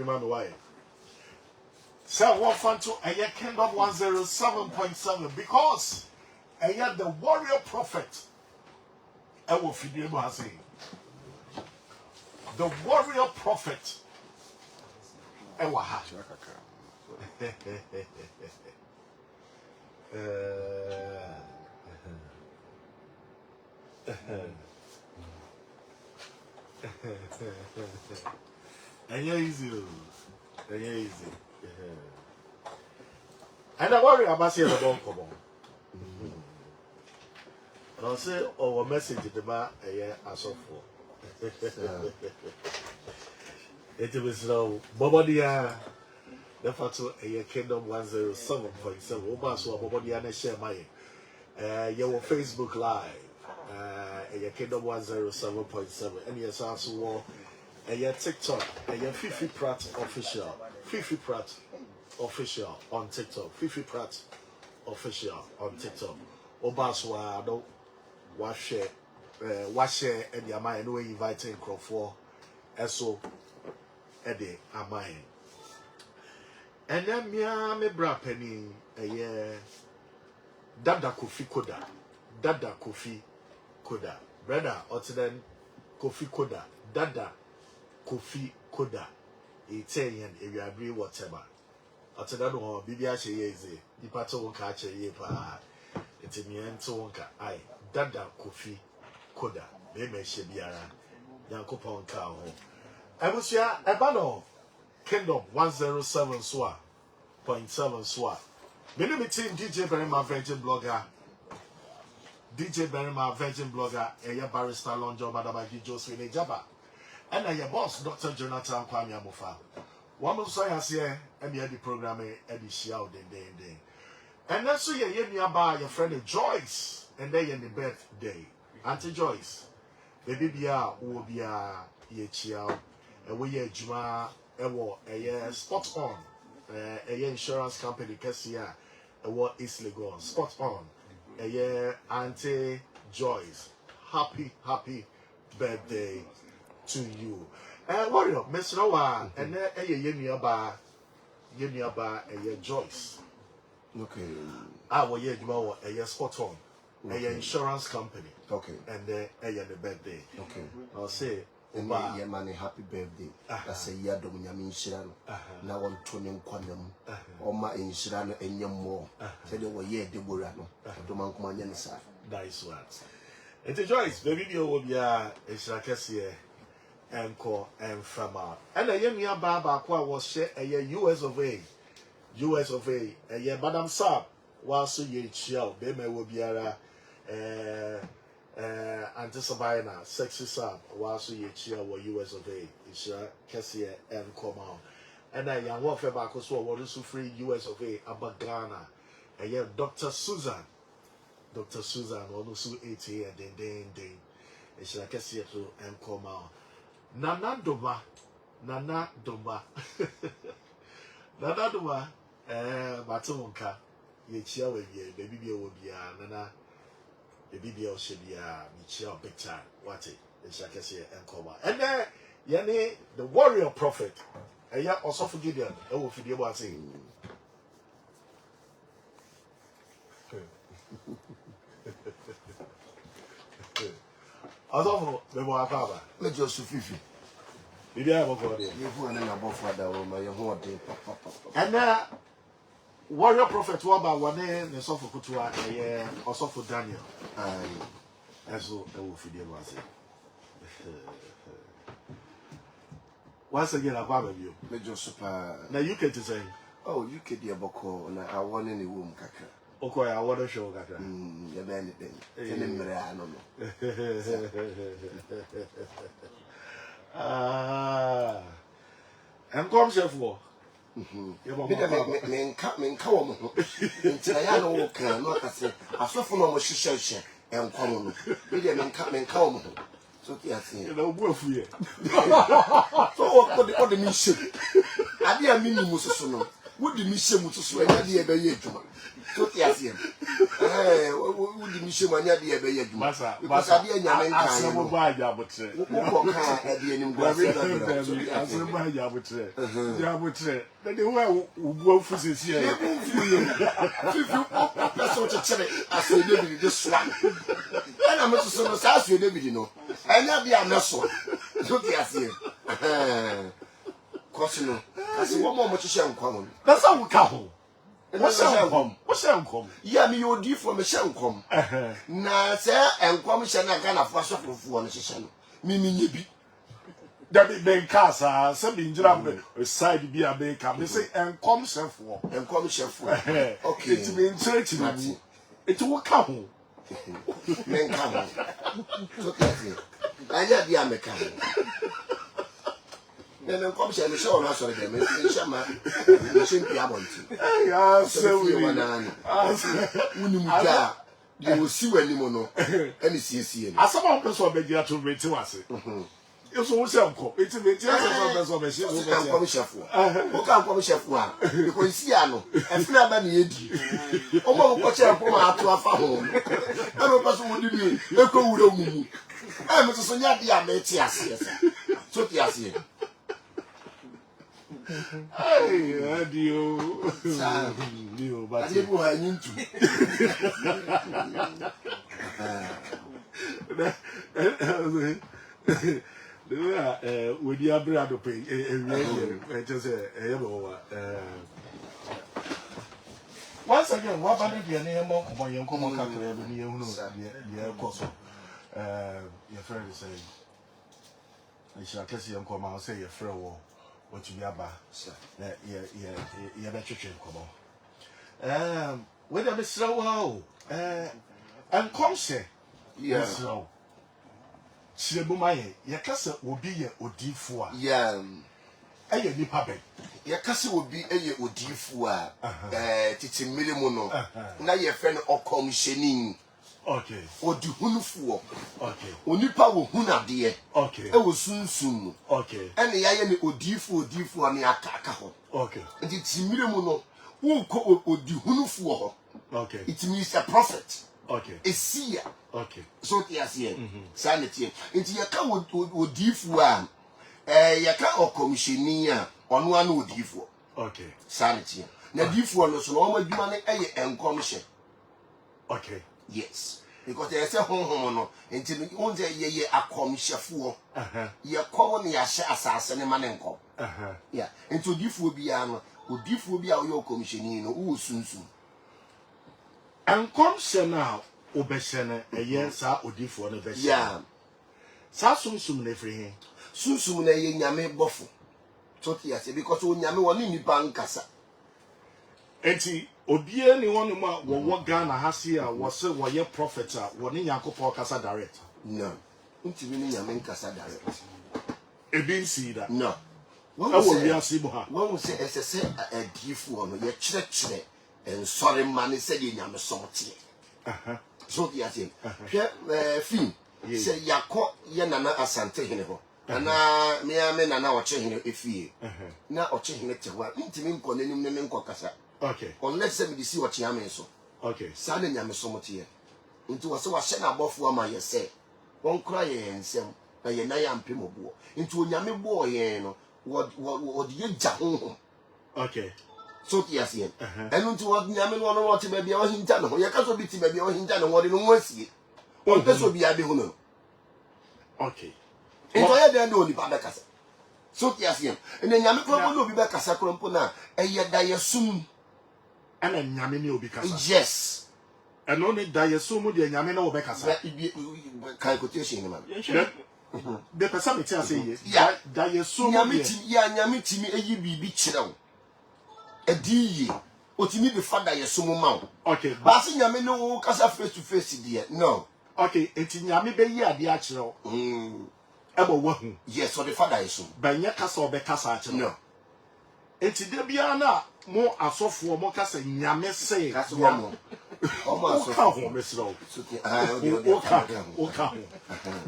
why? So what fun to a Kingdom 107.7 because the warrior prophet I will feed you the warrior prophet easy. And I worry about saying the bone come on. And I'll say, oh, a message to the man a year as of for. It was no Bobodia, the Fatu a year Kingdom 107.7. Obaso, Bobodia, and share my your Facebook Live, a year Kingdom 107.7. And yes, also a year TikTok, a year Fifi Pratt official. Fifi Pratt official on TikTok. Fifi Pratt official on TikTok. Obaswa do wash and the amai no inviting Crawford eso ede amai. And then me bra penny a year Dada Kofi Koda. Dada Kofi Koda. Brother Otiden Kofi Koda. Dada Kofi Koda. Italian if you agree whatever. Otida no bibi ache yeze. Di pato wonka ache ye pa. Etimiento wonka ai. Dada Kofi Koda. Me she biara. Yankopon ka ho. Ebusia ebano Kingdom 107 swa. 0.7 swa. Me team DJ Berima Virgin Blogger. DJ Berima Virgin Blogger. Eya Barrister Lonjo Badabagi Josephine Jaba. And your boss, Dr. Jonathan Kwame Amofa. One of us here, and the program, Eddie Shiao, day. And then so you're nearby your friend Joyce, and they in the birthday. Auntie Joyce, baby, will be a ye chiao, and we ye Juma, a spot on, a insurance company, Cassia, a what is legal, spot on, a year Auntie Joyce. Happy birthday to you. Warrior, Miss Noah, and then a year Joyce. Okay. Our year a year spot on, a insurance company. Okay. And then a year the birthday. Okay. I'll say, and yeah, man, happy birthday. That's a year Dominyamin Shiran. Now on Tony Quantum, or my insurance and your more. Said they were ye de Burano, Doman Comanyansa. Nice one. And Joyce, baby, you will be a Shakasia. Encore and Fama. And a young Baba was share a US of A. US of A. A year Madame Saab was so ye chill. Beme will be a Antisabina, sexy Saab was so ye chill or US of A. It's Cassia and Comau. And a young warfare back was what is free US of A. Abagana. A year Dr. Susan. Dr. Susan, almost 80 and then. It's like Cassia and Comau. Nana Doma, Nana Doma, Matonka, ye chia with ye, baby will be a Nana, baby should be a Michelle big time. What it is like I say and coma. And then, Yanni, the warrior prophet, a ya also for Gideon, I will feed you what saying. Also, the Wapaba, let Joseph Fifi. Maybe I will go there. You who are above father or my whole day, papa. And warrior prophet Waba, one name, the Sopho Kutua, also for Daniel. As well, I will feed you once. Once again, I value you. Let Joseph. Now you can say, oh, you could be a boko, and I want any womb caca. Okay, I want to show that. You're anything. I don't know. And come chef for. Men come. I know can not say. I saw from our shisha and come. Men come. So, yes, you know, worth you. So, what the mission? I didn't mean Musuno. What the mission was to swear at the other year. So, yes, Who did you mania the Abbey? Because I didn't know buy Jabutre. Jabutre. Then they were fusses here. That's what I said. I said, this one. And I'm also so sad you never know. I never am not so. Look at you. Cosino. I said, one more much shall come. That's how we come. What's that come? Yeah, me your dear from a shall come. Now, sir, and commission I can have for one session. Mimi, that be casa, some in Jam, a side be a baker. They say, and come chef for, and come chef for. Okay, it's been church. It will come. Men come. Look at you. I have the American. Then come shall we show us again? Shama, we shouldn't be able to. I so we you will see when you know any CC. As someone person be there to rate us. You so say come. It's a bit just of a ship. Who can come chef? Who can come chef? Because see ano. E fi na ba na yedi. Omo ko chef ko ma ato afa ho. E no person wo di bi e ko wuro mumu. E me so nya dia me ti ase. So ti ase. Hey, adio. Dio, but you go into. With your brother pay, just once again, what about the name of your common calculator? You know, the course. Your friend is saying, I shall kiss you and come and say your friend war. What you be about? Yeah, better change, come on. Whether Miss Slow, and come say, yes, slow. Chibumaye, your castle will be a Odi4. Yeah, a nipabe. Your castle will be a Odi4. Titi Milimono. Now your friend or commissioning. Okay. Or do Hunufu. Okay. Onipa will Huna dear. Okay. It was soon. Okay. And the Iron Odi4 and the Akakaho. Okay. And it's Milimono who call Odi Hunufu. Okay. It means a prophet. Okay. A seer. Okay. So yes, here. Sanity. Into your car would differ. Yaka or commissioner on one would differ. Okay. Sanity. Now, differ no so almost money and commission. Okay. Yes. Because there's a home until you won't say ye a commission for. You're common your assassin and manenco. Yeah. Into differ be an would differ be your commissioner who soon. And come now. Obesene a year sa odifo no bese ya sa sumsum na free sumsum na ye nyame bofo so tia se because o nyame woni ni bankasa enti obie ni wonu ma wo Ghana hase a wo se wo ye prophet a woni Yakobon kasa direct no ntimi ni nyame nkasa direct e bin see that no wo wi asibu ha wo se esese adifo no ye kire en sorry man se ye nyame somtie so the ati film say yakọ ye nana asante hene ho ana me nana o che hene efie na o che hene tewa ntimi nko nanim ne nko kasa okay unless say me si o che ame so okay sa na nyame so motie nti wo se wa hye na abofo ama ye se won kura ye ensem na ye na ya mpem obo nti onyame bo ye no wo de ye ja ho okay so yes yen enu nti wo nyame no no te ba bia wo hinta no ye ka so bi ti ba bia wo hinta no wo de no wasie won pe so bia de ho no okay ento ye de no ni pa be kasa so yes yen ene nyame ko no bi be kasa krompo na eye da ye sum ana nyame ni obi kasa yes eno ni da ye sum de nyame na wo be kasa kai quotation ni man de pesa me ti ase ye da ye sum nyame ti ya nyame ti mi eyi bibi kire wo ediye otimi be father yesumu ma okay ba se nyame no kasa face to face there no okay enti nyame be yi ade a kire wo ebo wahu yes so the father yesumu ba nya kasa obe kasa a kire no enti de bia na mo asofo mo kasa nyame se kasa mo omo asofo me sro okay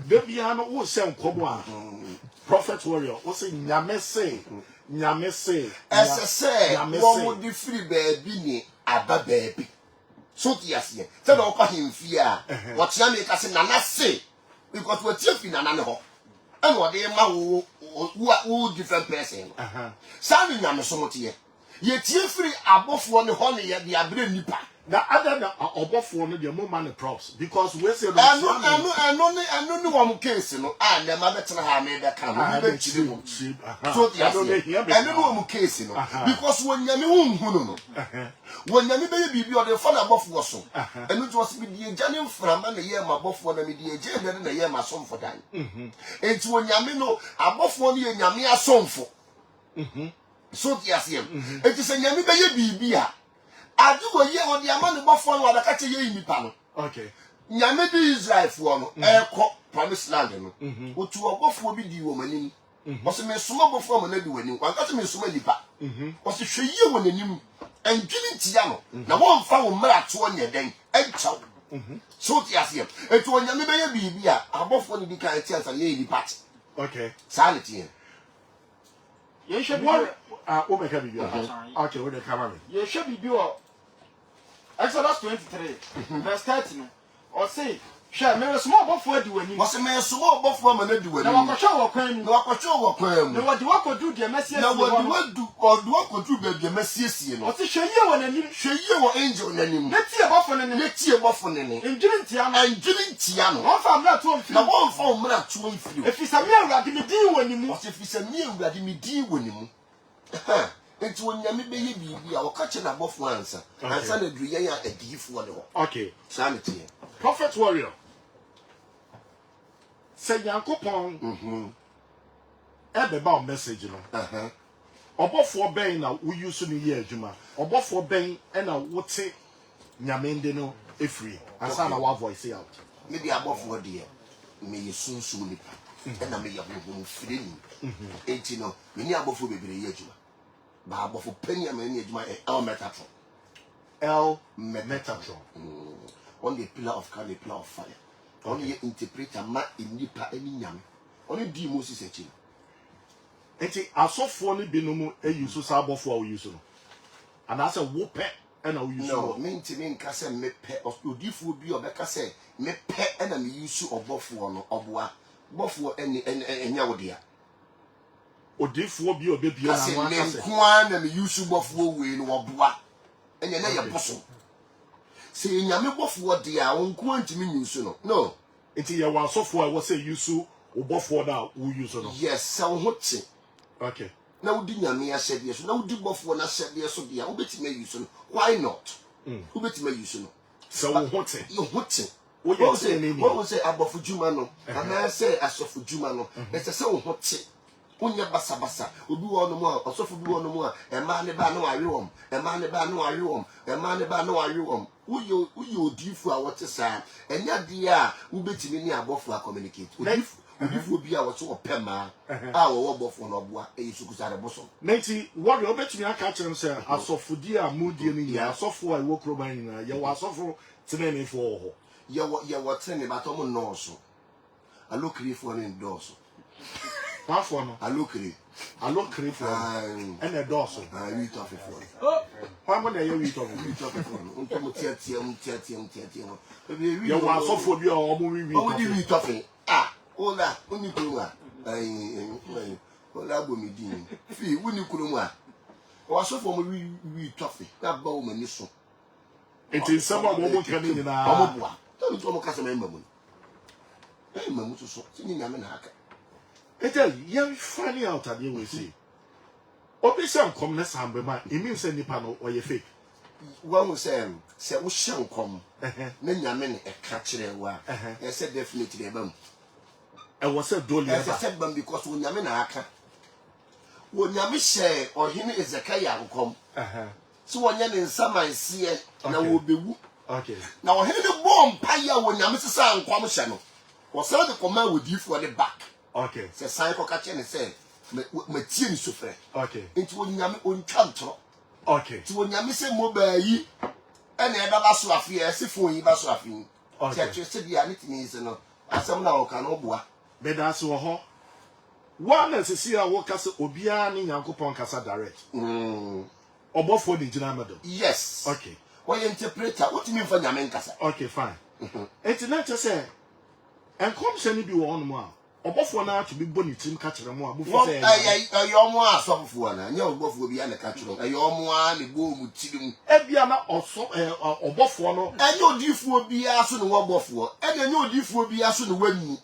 de bia no wo se nkobo a prophet warrior wo se nyame se nyame se esse wo mo di free baby ni aba baby So yes, yeah. Tell the opa him fear. What Yami can Nana say because we're chiefing Nana ho. And what they ma who different person. Sami Yam so much here. Ye chiefly above one honey, the abre nipa. Now, other than above one, the more money props because we say, I know one case, you know, and the mother tell her made that come. So, yes, I know one case, you know, because when you know, when you baby, or the father above was so, and it was with the January from and the year my buff one, and the agenda and the year my son for dying. And when Yamino above 1 year, Yamia song for. So, yes, it is a Yami baby. I do a year on the amount of buffalo or the catch a year in the panel. Okay. Yamedi Israel for air promised land. What you are both will be the woman in. Was a man small before when they do winning. One got me so many back. Was a show you when you and giving Tiano. Now one found Marat 1 year then, and chow. So, yes, here. And to when Yammy be above one of the kind of chance and lady pat. Okay. Sanity. You should be okay, with the camera. You should be doing Exodus 23, verse 13. Or say, shall me a small buffalo do when you was a man small buffalo and do it. No one show or crane, no one show or crane. No what do I could do, dear Messiah? No one do or do what could do, baby, Messiah. What's the show you when you show you angel name? Let's see a buffalo and let's see a buffalo in Tiano and Jilin Tiano. One found that one, the one found Marat 2 and 3. If it's a mirror, give me deal when you move. If it's a meal, that me deal when you. It's when Yami baby, our catching above one answer. And son of Dria a deep for the okay. Sanity. Prophet warrior. Say Yankopon. About message, you know. About 4 bang now, we use in the year, Juma. About 4 bang and I would say Yamendino if free. I sound our voice out. Maybe above 4 dear. May you soon nip. And I may have no feeling. 18 no, many above will be a year, Juma. But for penny, I mean, El Metatron. El Metatron. On the pillar of car, the pillar of fire. Only interpreter, ma in Nipa, any yam. Only D. Moses a chin. And I saw 4 binomo a use of sabo for use. And I said, whoop and I'll use no, mean to mean Cassa me pet or diff would be or Becca say, me pet enemy use or buffalo or bois, buffalo any yawodia. Or diff will be a baby and and use buffalo in or bois. And you're not a bosom. Say, Yammy buffalo dear, I won't go into me use no. Until you want so far, I will say use or buffalo now, who use no. Yes, so what's it? Okay. Now, didn't me? I said yes. Now, do buffalo, I said yes, so dear. Who bet me use why not? Who bet me use so what's it? You what's it? What was it about Fujumano? And I say, as for Fujumano, it's a so what's it? Unya basa basa, ubi one more, or so for one more, a man about no arium, a man about no arium, a man about no arium. Who you do for what to say? And yet, dear, who bet me above for communicate. If we be our sort of pema, our wobble for no bois, a successor bosom. Nancy, what you bet me I catch him, sir. I saw for dear moody in ya, so for I walk Romania, you was so for today for you what telling about Tom no so. I look for an endorser. Half one, I look at it. I look for and a dorsal. I read off it for it. Why would I read off it? You are so for your movie. What would you read off it? Ah, all that, only Kuruma. Well, that will be dean. Fee, wouldn't you Kuruma? Or so for me, we toffee. That bowman is so. It is someone who can in our. Tell me to almost a member. Hey, Mamutu, singing a man hacker. It is young funny out at you, we see. Obviously, come next time, but it means any panel or your fake. One was say, we shall come. Then your men a catcher, I said definitely a bum. I was a dolly, I said bum because when your men are hacker. When your share or him is a kaya come. So when you're in summer, see it, now will be woo. Okay. Now, here the bomb pie when your Mrs. Sam comes channel. Or sell the command with you for the back. Okay. Say, Psycho catching and say, my team suffer. Okay. Into when you have own canto. Okay. To when you miss a mobile ye, and never bass of fear, as if we bass of you. Okay. Said the anything is no. As some now can obua. But that's what. One is to see our workers Obiani Yankopon Casa direct. Or both for the general medal. Yes. Okay. Why interpreter? What do you mean for Yamenkasa? Okay, fine. It's not just say, and come send you on more. Obofo na to be boni team catch them more. Before say, your more soft one, and your both will be an catch room. And your more, the boom with Tidim. Ebiana also Obofo no. And your diff will be as soon as one buffer. And your diff will be as soon as when.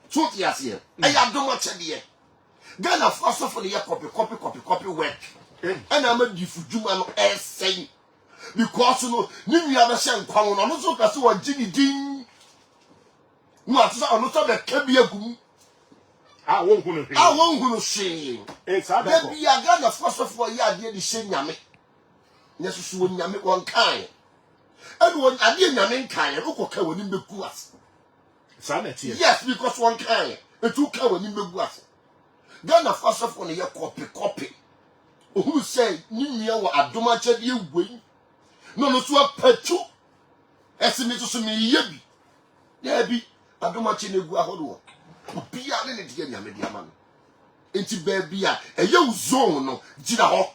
So, yes, here. I have done much idea. Ghana first of all, the copy work. And I'm a diff Juman saying. Because you know, you have a shame, come on, also pursue a Jimmy Dean. Not the Kabia. I won't say. It's a baby. I got the first of all, yeah, the same Yami. Yes, you wouldn't Yami one kind. And when I didn't Yamin kind, look okay when in the Guas. Sanity. Yes, because one kind, a two cow when in the Guas. Ghana first of all, your copy. Who say, Nimia or Adomacha, you win? No, so a petu. Estimate to me, yebi. There be Adomachi Neguahodo. Be a little Yamia Mediaman. Into baby, a young zone, no, Jina.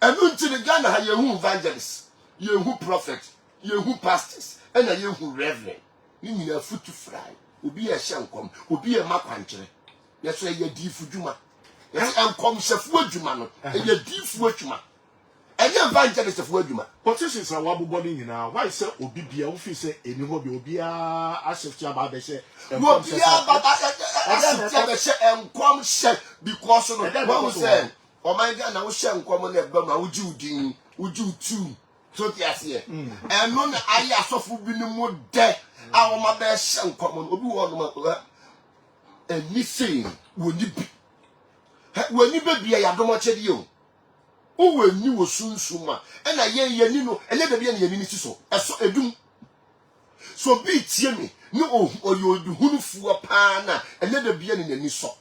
And until the Ghana, you who evangelists, you who prophets, you who pastors, and a you who reverend. You need a foot to fry. Will be a shankom, will be a maquantre. That's why you're deep for Juma. Yes, and come chef Wojumano, and you're deep for Wojuma. And you're evangelist of Wojuma. Politicians are one body now. Why say Obibia officer in Obia as if Jabba say, and come chef because of what was said. Oh my God, I was saying, come on, Burma, would you do? Would you too? So, yes, here. And none I asked of being more dead. Our my best son, come on, Obi one and missing would you be? When you be a Yadomache you. Oh, when you were soon sooner, and I hear you, and let be any so. I saw a doom. So be it me, no, or you'll be who a pana, and let there be any so.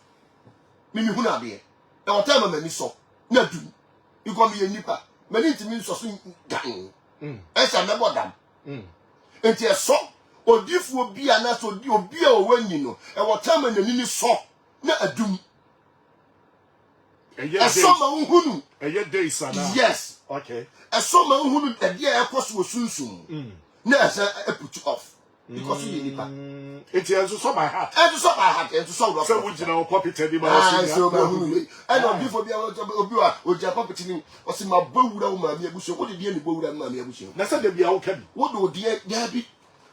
Mimi Huna be. Our time of many so. No, do you call me a nipper? Many to me so soon gang. As I remember them. And tear so, or if will be an ass or be a when you know, and what time and the nini saw, not a doom. A summer who, a year day, son. Yes, okay. A summer who, a dear cost was soon. No, I put you off. Because you need it is so my heart. And to so my heart, and to so so would you know, Poppy Teddy, I don't before be able to be with your property or see my bow down my bush. What did you bow down my bush? That's not the be okay. What do dear Debbie?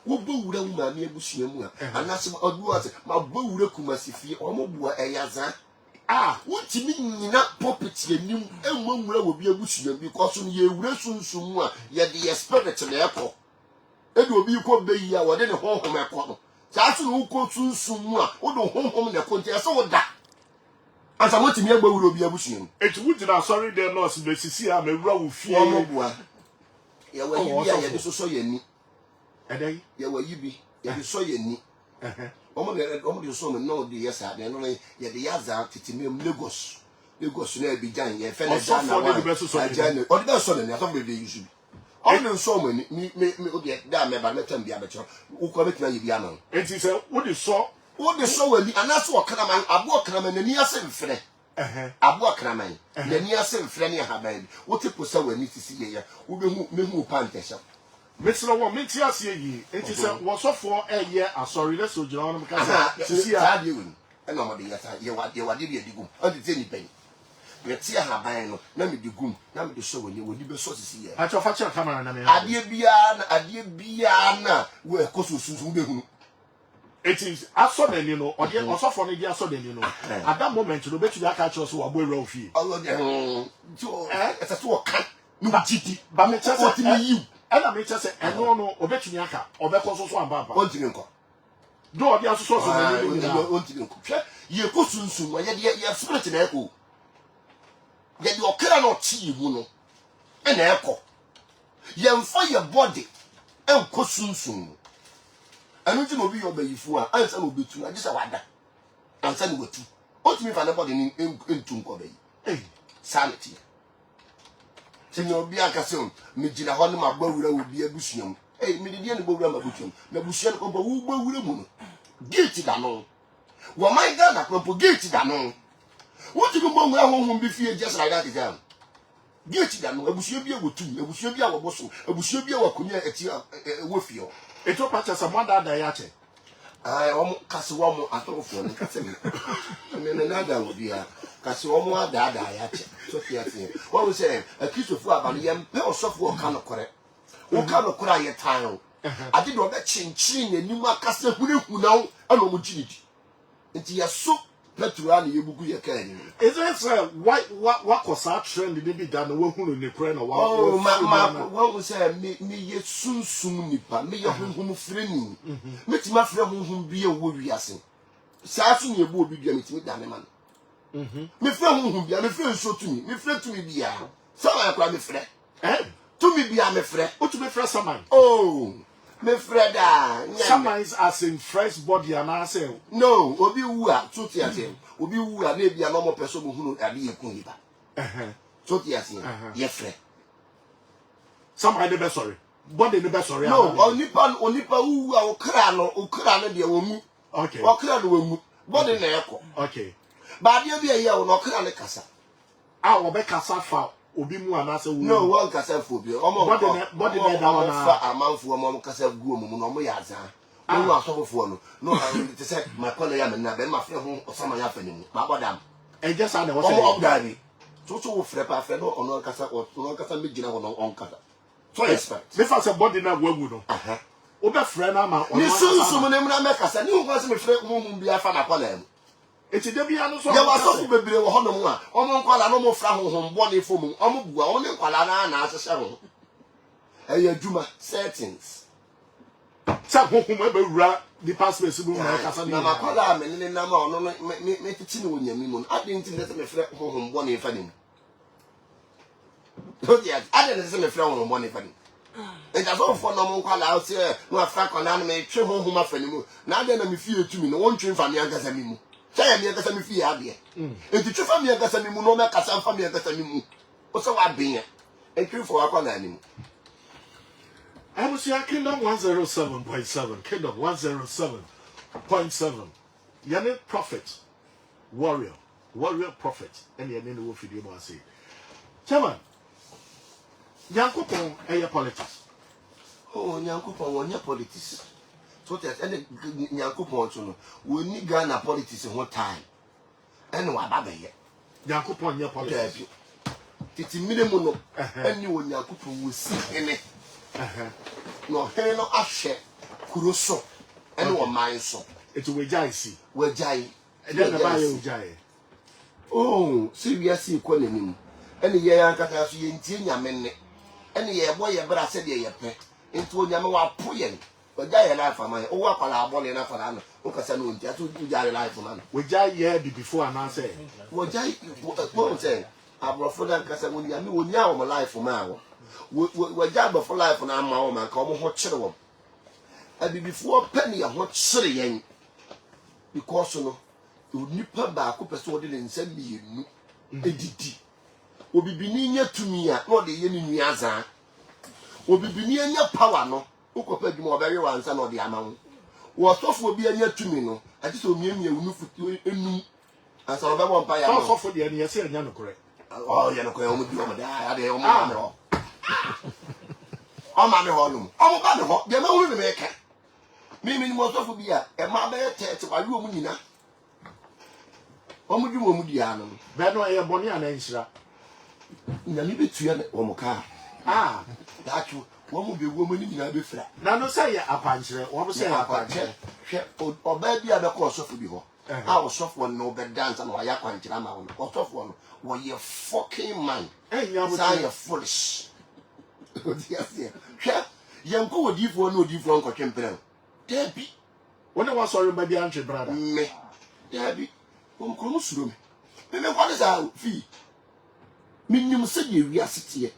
What bow down my bush? And that's what my bow kumasi or more a yazan. Ah, what you mean not property and you and one will be a bush because you will soon, yet the spirit in the airport. It will be called Bay or then a home home airport. That's who go soon soon, or the home in the country. I saw that. As I want to hear, will be a bushing. It would not sorry, their loss, but see, I'm a row fear. Yeah, well, you saw ye. And then, yeah, well, you be, you saw ye knee. Almost so no, the yes, I don't know, yet the Yaza, Titimim, Lagos. Lagos, you know, be giant, yeah, fellow, or the best son, I thought maybe you should. I don't so many, me, damn, but let them be a better. Who commit me, Biano? And he said, what is so? What is so, and that's what Kraman, I walk Kraman, and near same friend. I walk Kraman, the near same friend, you have made. What it was so when it is here, who will move Pantasha. Mr. One makes us ye. It is was so for a year. Sorry, that's so John because see how you and nobody, you are the good, and it's any penny. Let's see how I know. Let me the goon, let me the show when you will be so to see. I shall fetch a camera and I dear Biana, where Cosus. It is as so then you know, or the also for the so then you know. At that moment, you bet you that catch us who are well fee. Oh, it's a talk. No, GT, but me just what you. And I may just say, and no, or bet you yaka, or bet also one baba. What do you call? Do the also so you go soon, why you have spirit in echo. Yet you cannot see you, and echo. You find your body and go soon. And you will be your baby for answer will be true. I just a wonder. Answer will two. What do you mean for anybody in Tunkobe? Sanity. Senor Biancason, Mijina Honma Bowra will be a bushum. Hey, Midian Bowra Bushum, the Bushan of a woman. Guilty Danon. Well, my God, I propose guilty Danon. What do you want won't be feared just like that again? di eti da no abusua bi awotum abusua bi awoboso abusua bi awakonya eti wofio eto pacha sa mwanda da ya che ai omo kase wo mo atofo no kase me na da wo bia kase wo mo ada ya che so fiate wo we say akisofo abale yem pe osofo o ka no kore wo ka no kore aye tan ade do be chinchin anim akase hunehuna ana omo ginidi nti yeso petrol na yebugu ye ka ani is it what kosa trend ni bi da no wo hunu ne kore na wa oh ma wo say me ye sunsum nipa me ye honhom freni metima frɛ honhom bi e wo wiase saa so ne ebu obi bia metimi da me man me frɛ honhom bia me frɛ nso tumi me frɛ tumi bia sama akwa me frɛ tumi bia me frɛ o tumi frɛ saman oh me frɛ da saman is as in fresh body and I say no obi wu a so ti ase obi wu a na bia no mo pɛ so mo hunu ade ye kun nipa so ti ase ye frɛ saman dey be sorry body dey be sorry no onipa wu a okra no de wo mu okay okra no wo mu body na ekɔ okay ba de bi aye wo no okra ne kasa a wo be kasa fa obi mu anase wu no one kasa fo bi omo body na da wana fa amanfo omo kasa gu omo no omo ya azan no asofo no te say my call ya me na be ma frɛ ho osama ya fa ni mu ma bodam e just na wo say omo gari so wo frɛ pa frɛ no ono kasa me gina ho no on kasa so expect me fa say body na wagu no o be frɛ na ma ni sunsum ne mra me kasa ni ho kasa me frɛ ho bi afa na call am eti de bia no so ya wasofo bebere wo honom a omo nkwala no mo fra honhom bone fom omo bua omo ne nkwala na asese ho eya djuma settings sa honhom e be wura di passport bu na kasa ni na makwala me ne na ma ono me titi ne wonyami mu ade nti ne se me fra honhom bone fa nim odia ade ne se me fra honhom bone fa nim e da so fo no mo nkwala o se no afra kona na me twe honhom afa nim na ade na me fie tumi no won twe fa me ankasa mi mu say me akasa mi fie ade enti twe fa me akasa mi mu no me kasa fa me akasa mi mu o se wa ben e twe fo akwala ani mu I was here Kingdom 107.7 Kingdom 107.7 Yane prophet warrior prophet and yane no video mo say chairman Yankopon eye politics oh Yankopon wonya politics so that any Yankopon to no we ni Ghana politics ho time ene wa baba ye Yankopon nya politics titi minimum no ene wo Yankopon wo si ene no he no ahwe kuro so ene wo man so it we jai see we jai e dey na ba ye jai oh si wi asi ko nanim ene ye yankata so ye ntie nyame ne ene ye bo ye bra se de ye pe nti onyame wa po ye we jai life am o wa kwala abole na fara no o kasa no ntia to jai life man we jai ye be before and answer we jai what say abrofo dan kasa woni ame wonya wo life man we jai before life na ama wo man ka wo ho kire wo abi before penny ho kire yen because no nipa ba ko pese wo de nsam mienu edidi obibini nya tumi a no de ye ni nuaza obibini anya power no ukopa dwuma obewe wansa no de ama wo sofo obi anya tumi no ati so miemie wo nufu enum asa obebo mpa ya no sofo de ne yese anya no kore oh ya no kore o mu di o mu da ade o mu ba me ho o ma me ho no o mu ba me ho de ma hu me ka mi ni mo sofo bi a e ma be te wa wi o mu nyina o mu dwuma o mu di ano be no e boni ana nhira nyame betua o mu ka dachu wo mu be wo mu ni nyina be fra na no say ya akwankyere wo bo say akwankyere hwe oba bi a be ko sofo bi ho a wo sofo no be dance na wa ya akwankyere ama wo no sofo no wo ye fucking man say you foolish yes hwe yanko odifo no odifo nko twempere dabi wona wa sorry ma bi antwe brother me dabi wo ko no suro me kwade za fi minim se ye wi asete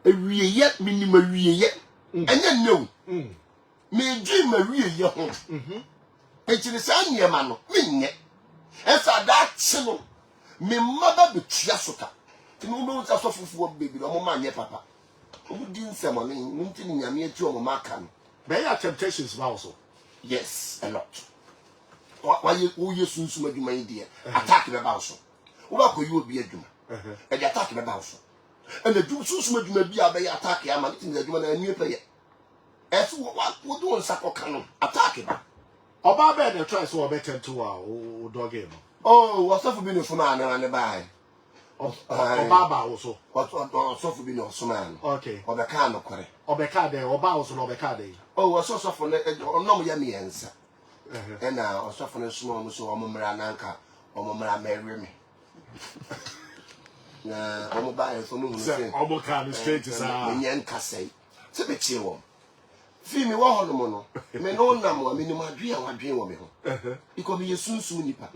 awie ye minim awie ye enya no me dream awie ye ho echiri sa niema no menye esa da chi no me maba betua soka tinu no nsa so fufuo bebi no mo ma nye papa obu di nsem no nti ni nyame ati o mo maka no be ya temptations ba also yes a lot why you sunsun adwuma yi de attack be ba so wo ba ko yi obi adwuma e de attack be ba so and the do so much may be a attack ya man in the human and new player. As what would do on Sako Canon attacking. Oba bed and try so better to our dog game. Oh, what's up for being a man and a buy? Baba also. What's so for being a man? Okay. Or the can of quarry. Or Becade or Bows or Becade. Oh, what's so for no yummy answer. And now, or soften a small so Omarananka or Mamma marry me. Nah, I'm buying for moon. Omokan straight to Yan Cassay. To be chill. Feel me one mono. Me no namo, minima dream or dream woman. It could be a soon nipper.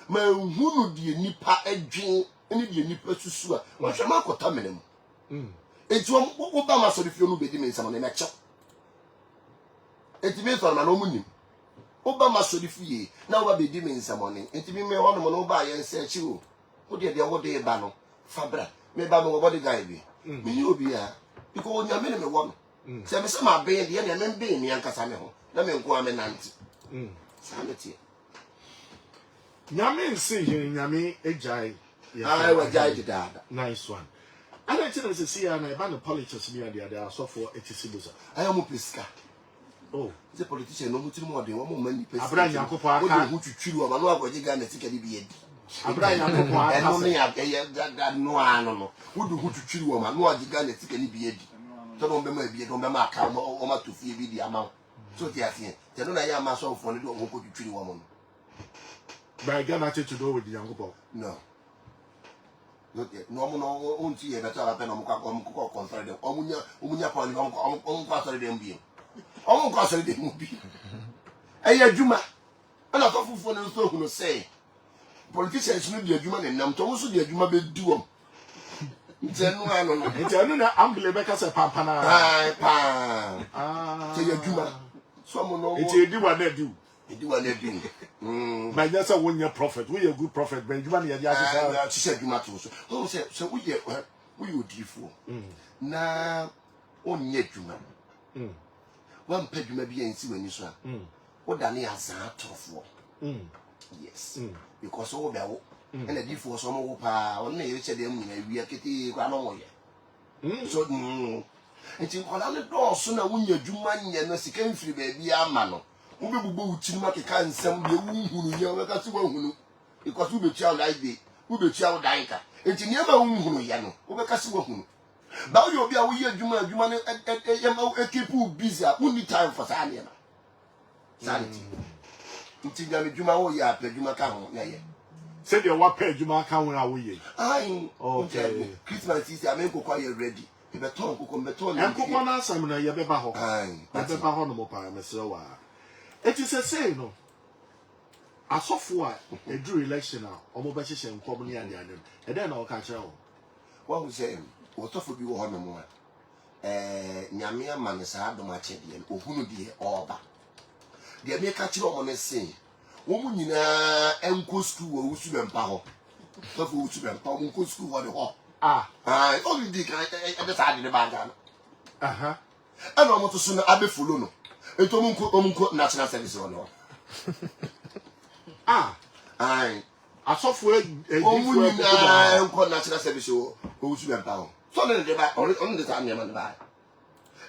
My who be nipper a dream, any be nipper to sue. What's your mark of terminum? It's one Obama so if you know be someone in a chap. It means on an omunim. Obama so the fee, now I be dimming some money. It be me one mono buy and say, you. What did the other day banner? Fabra, me bano body guy be. Me you be a because you're minimum one. Say, Miss my baby, the enemy being the Ancasano. Let me go on and sanity. Yamin see you in Yami, a jai. I will judge that. Nice one. I don't tell us to see an abandoned politics near the other, so for it is Sibusa. I am a pisca. Oh, the politician, no more than 1 money. Abraham Yakopa, who to chew, I'm not going to get a ticket be. Abraham Yakopa, and only that no animal. Who do to chew, I'm not going to get a ticket be. Don't remember, don't remember, come over to fee the amount. So they are saying, they don't have myself for the dog who could treat woman. But I got nothing to do with the young couple. No. Not yet. No one won't see a better than Omco concerning them. Omunia Pony, Uncle them being. Uncle them movie. Hey, Juma. And I thought for no so who say. Politicians need the Juma and Nam Thomas, the Juma be do. It's a no, I don't know. It's a unbelievable pampana. Ah, say a Juma. Someone know it's a do what they do. You do what they do. My that's a 1 year prophet. We a good prophet, but you want to she said, you matter. Oh, so we get we would do for now. On yet, you 1 peg you may be and see when you saw. What Danny has a tough war. Yes, because all that and a difference some opa only you said them we are kitty grandma. So, and you call on the door sooner when you're Juman and the came free baby, a man. We will go to Maki some the womb who you got to because we be child like the we be child diker. And you never womb yano, over Cassie. Now you'll be a weird Juman and keep you busy, only time for Sanya. Sanity. Until Juma, ya play Juma Town. Said your what page you mark how we I okay. Christmas is a man quite ready. If a tongue could beton and cook one answer, you better ho. Aye, That's a honorable parameter. It is a say no. A software, a drew election now, or mobile and commonly and the other, and then I'll catch out. What was saying? What of you on more? Nyamia man is hard on my champion, or who be all. The American on a say, woman in a uncle school or Usu and Power. The Usu and Power uncle school for the hall. Ah, I only did I decided about that. Uh-huh. I don't want to soon Abbey Fuluno. A Tomunco National Service or no. Ah, I software, a National Service or Usu and Power. So then they buy on the time you buy.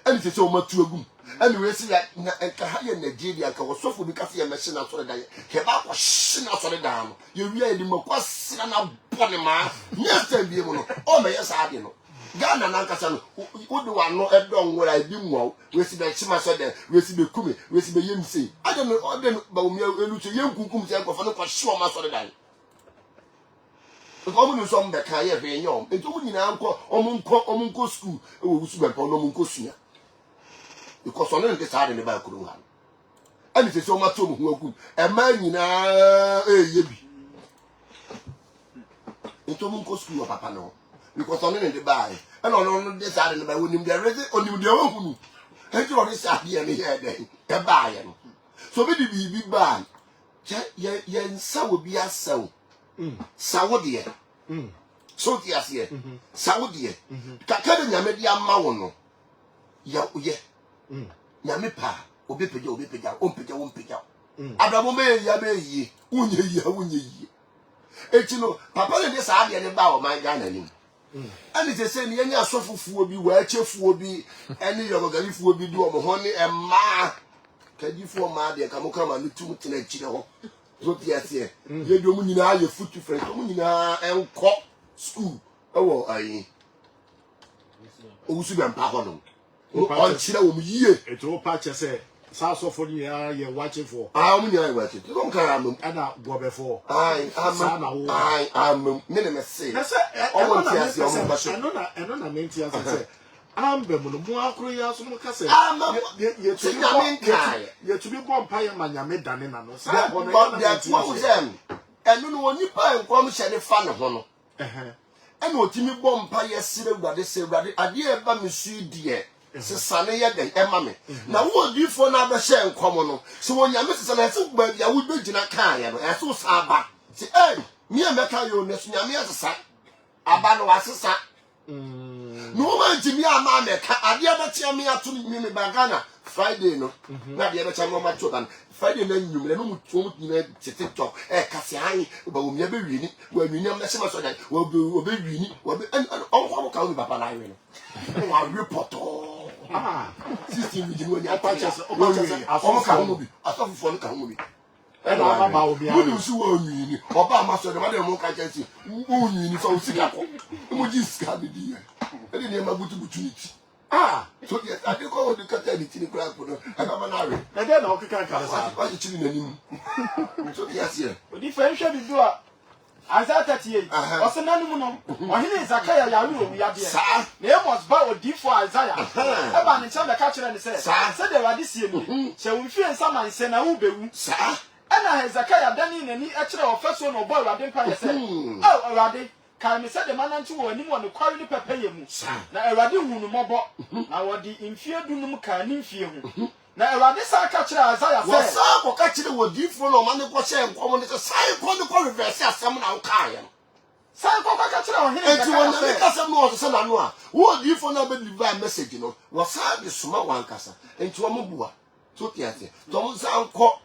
And it's so much to a goom. And we see that Kahaya Nigeria was so for because you're machine out of the day. Kebab was shin out of the down. You really more question about Bonima. Yes, then be able to. Oh, my yes, I didn't know. Ghana and Ankasan, who do I know a dong where I didn't know? We see the Chima said there, we see the Kumi, we see the Yemsi. I don't know, I don't know, but we are young Kukum for sure, my son. The common is on the Kaya being young. It's only in Uncle Omunco school, who was went on Omuncosia. Because on the side in the back room. And it is so much who are good. A man in a yebi. Into Munco school of Papa no. Because on the buy. And on the side in the back when they're ready on the own. And you already sat here and here then. A buy. So maybe be bad. Yen so be a so. Saudi. So yes, here. Saudi. Kakada Yamedia Mawono. Ya, Yami pa, obepeja, umpeja. Abraham ya be ye, unye ye. Echino, papa le sa bia ne ba o man Ghana ni. and it is saying any asofo bi wa achefuo bi any yogalifuo bi do omo ho ne emma kadifo ma de kamoka ma no tum tena chire ho so piase ye do mu nyina aye futu friend mu nyina enko school ewo ayi owusu be mpa ho no on chire wo mu yie eto pa che se sa asofo ni ya ye wache for mu nyina wache don kara am ana gobe for am me say na se o won tiase o mo ba so eno na menti ase se ambe mu no mu akro ya so mo ka se ye to be bomb pa ye manyame dane na no sa bo no ya to them eno no onipa enkom hye ne fa ne ho no eno otimi bomb pa ye sire urade se urade ade e ba mesu die sesane ye den ema me na wo difo na be hye enkom no se wonyame sesane se gba bia wo begina kan ye no e so sa ba se mi ameka yo ne so nyame asesa aba no asesa no man jimi ama ameka ade aba tia me ato ni me bagana Friday no na de ebe cha no ma chodan Friday na nyumle no mutuo nyina TikTok kase han ba wo mia be wini wa wini am na se ma so dan wo be wini wo be on ka wo papa na we no wa report system bi no nya pa chese o ka wo bi asofo no ka wo bi na mama wo bi wo ni su wo wini oba ma so de ma de mo ka chese wo wini so sika ko mo ji sika bi di e de ma butu ni ti so yes, I think all the cat and the crap for no. And then I'll can't say, why you chilling in him? So yes, yeah. But if I should do as I 38, was an animal. Or he is a kaya yaru, we are there. They must bow a deep for Isaiah. Evan and Chamba catcher and said, said they were this year. So we fear someone send a ube, sir. And I has Zakaya done in any actual first one or boy, I didn't pay. Oh, already. Can me say the man and two anyone who quarry the pay mu. Na erade hu no mobo. Na wodi infie dunum kan ni infie hu. Na erade sa ka kire Isaiah say. Wasa ko ka kire wodi fo no man ko hye nkom ne sai ko ne ko reverse asem na wo ka ye. Sai ko ka kire o hene. Enti won na ka asem no so na no a. Wodi fo na be deliver message no. Wasa be suma wan kasa. Enti wo mobua. So tiate. To mo san ko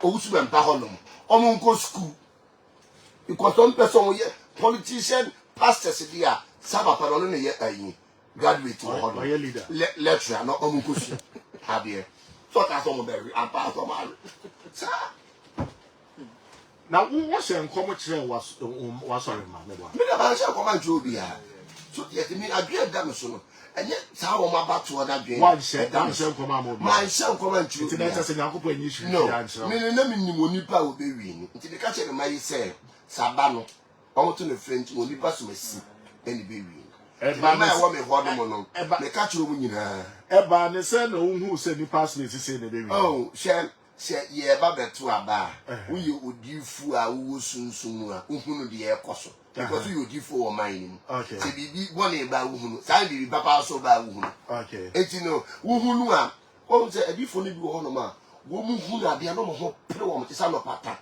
owusu be mpa ho no. Omo nko school. Because some person ye politician pastors there saba pa no ne ye ayi graduate ho no leader lecturer no omunkosu abie so ka so mo berry apa so ma sa na wo se nkomo kire was sorry ma me bo me na ba se nkomo njo bi a so ye me adwe da me so no enye sa wo ma ba to na adwe one se da se nkomo amobi man se nkomo njo ti na se nyakopo anyi shi ya ncho me na me nim onipa wo be wi ni nti de ka che me mai se saba no omo to ne French mo nipa so masi eni be wi eba na wo me hodo mo no me ka chiro mu nyina eba ne se na unhu se nipa so masi se ne be wi oh she ye ba beto aba wo ye odifu a wo sunsun a unhunu de ye koso because you odifu wo man ni se bibi wona ba wo hunu sa bibi papa so ba wo hunu okay enti no wo hunu a wo se edifo ne bi wo hono ma wo mu hunu ade no mo ho pre wo mo ti sa no pata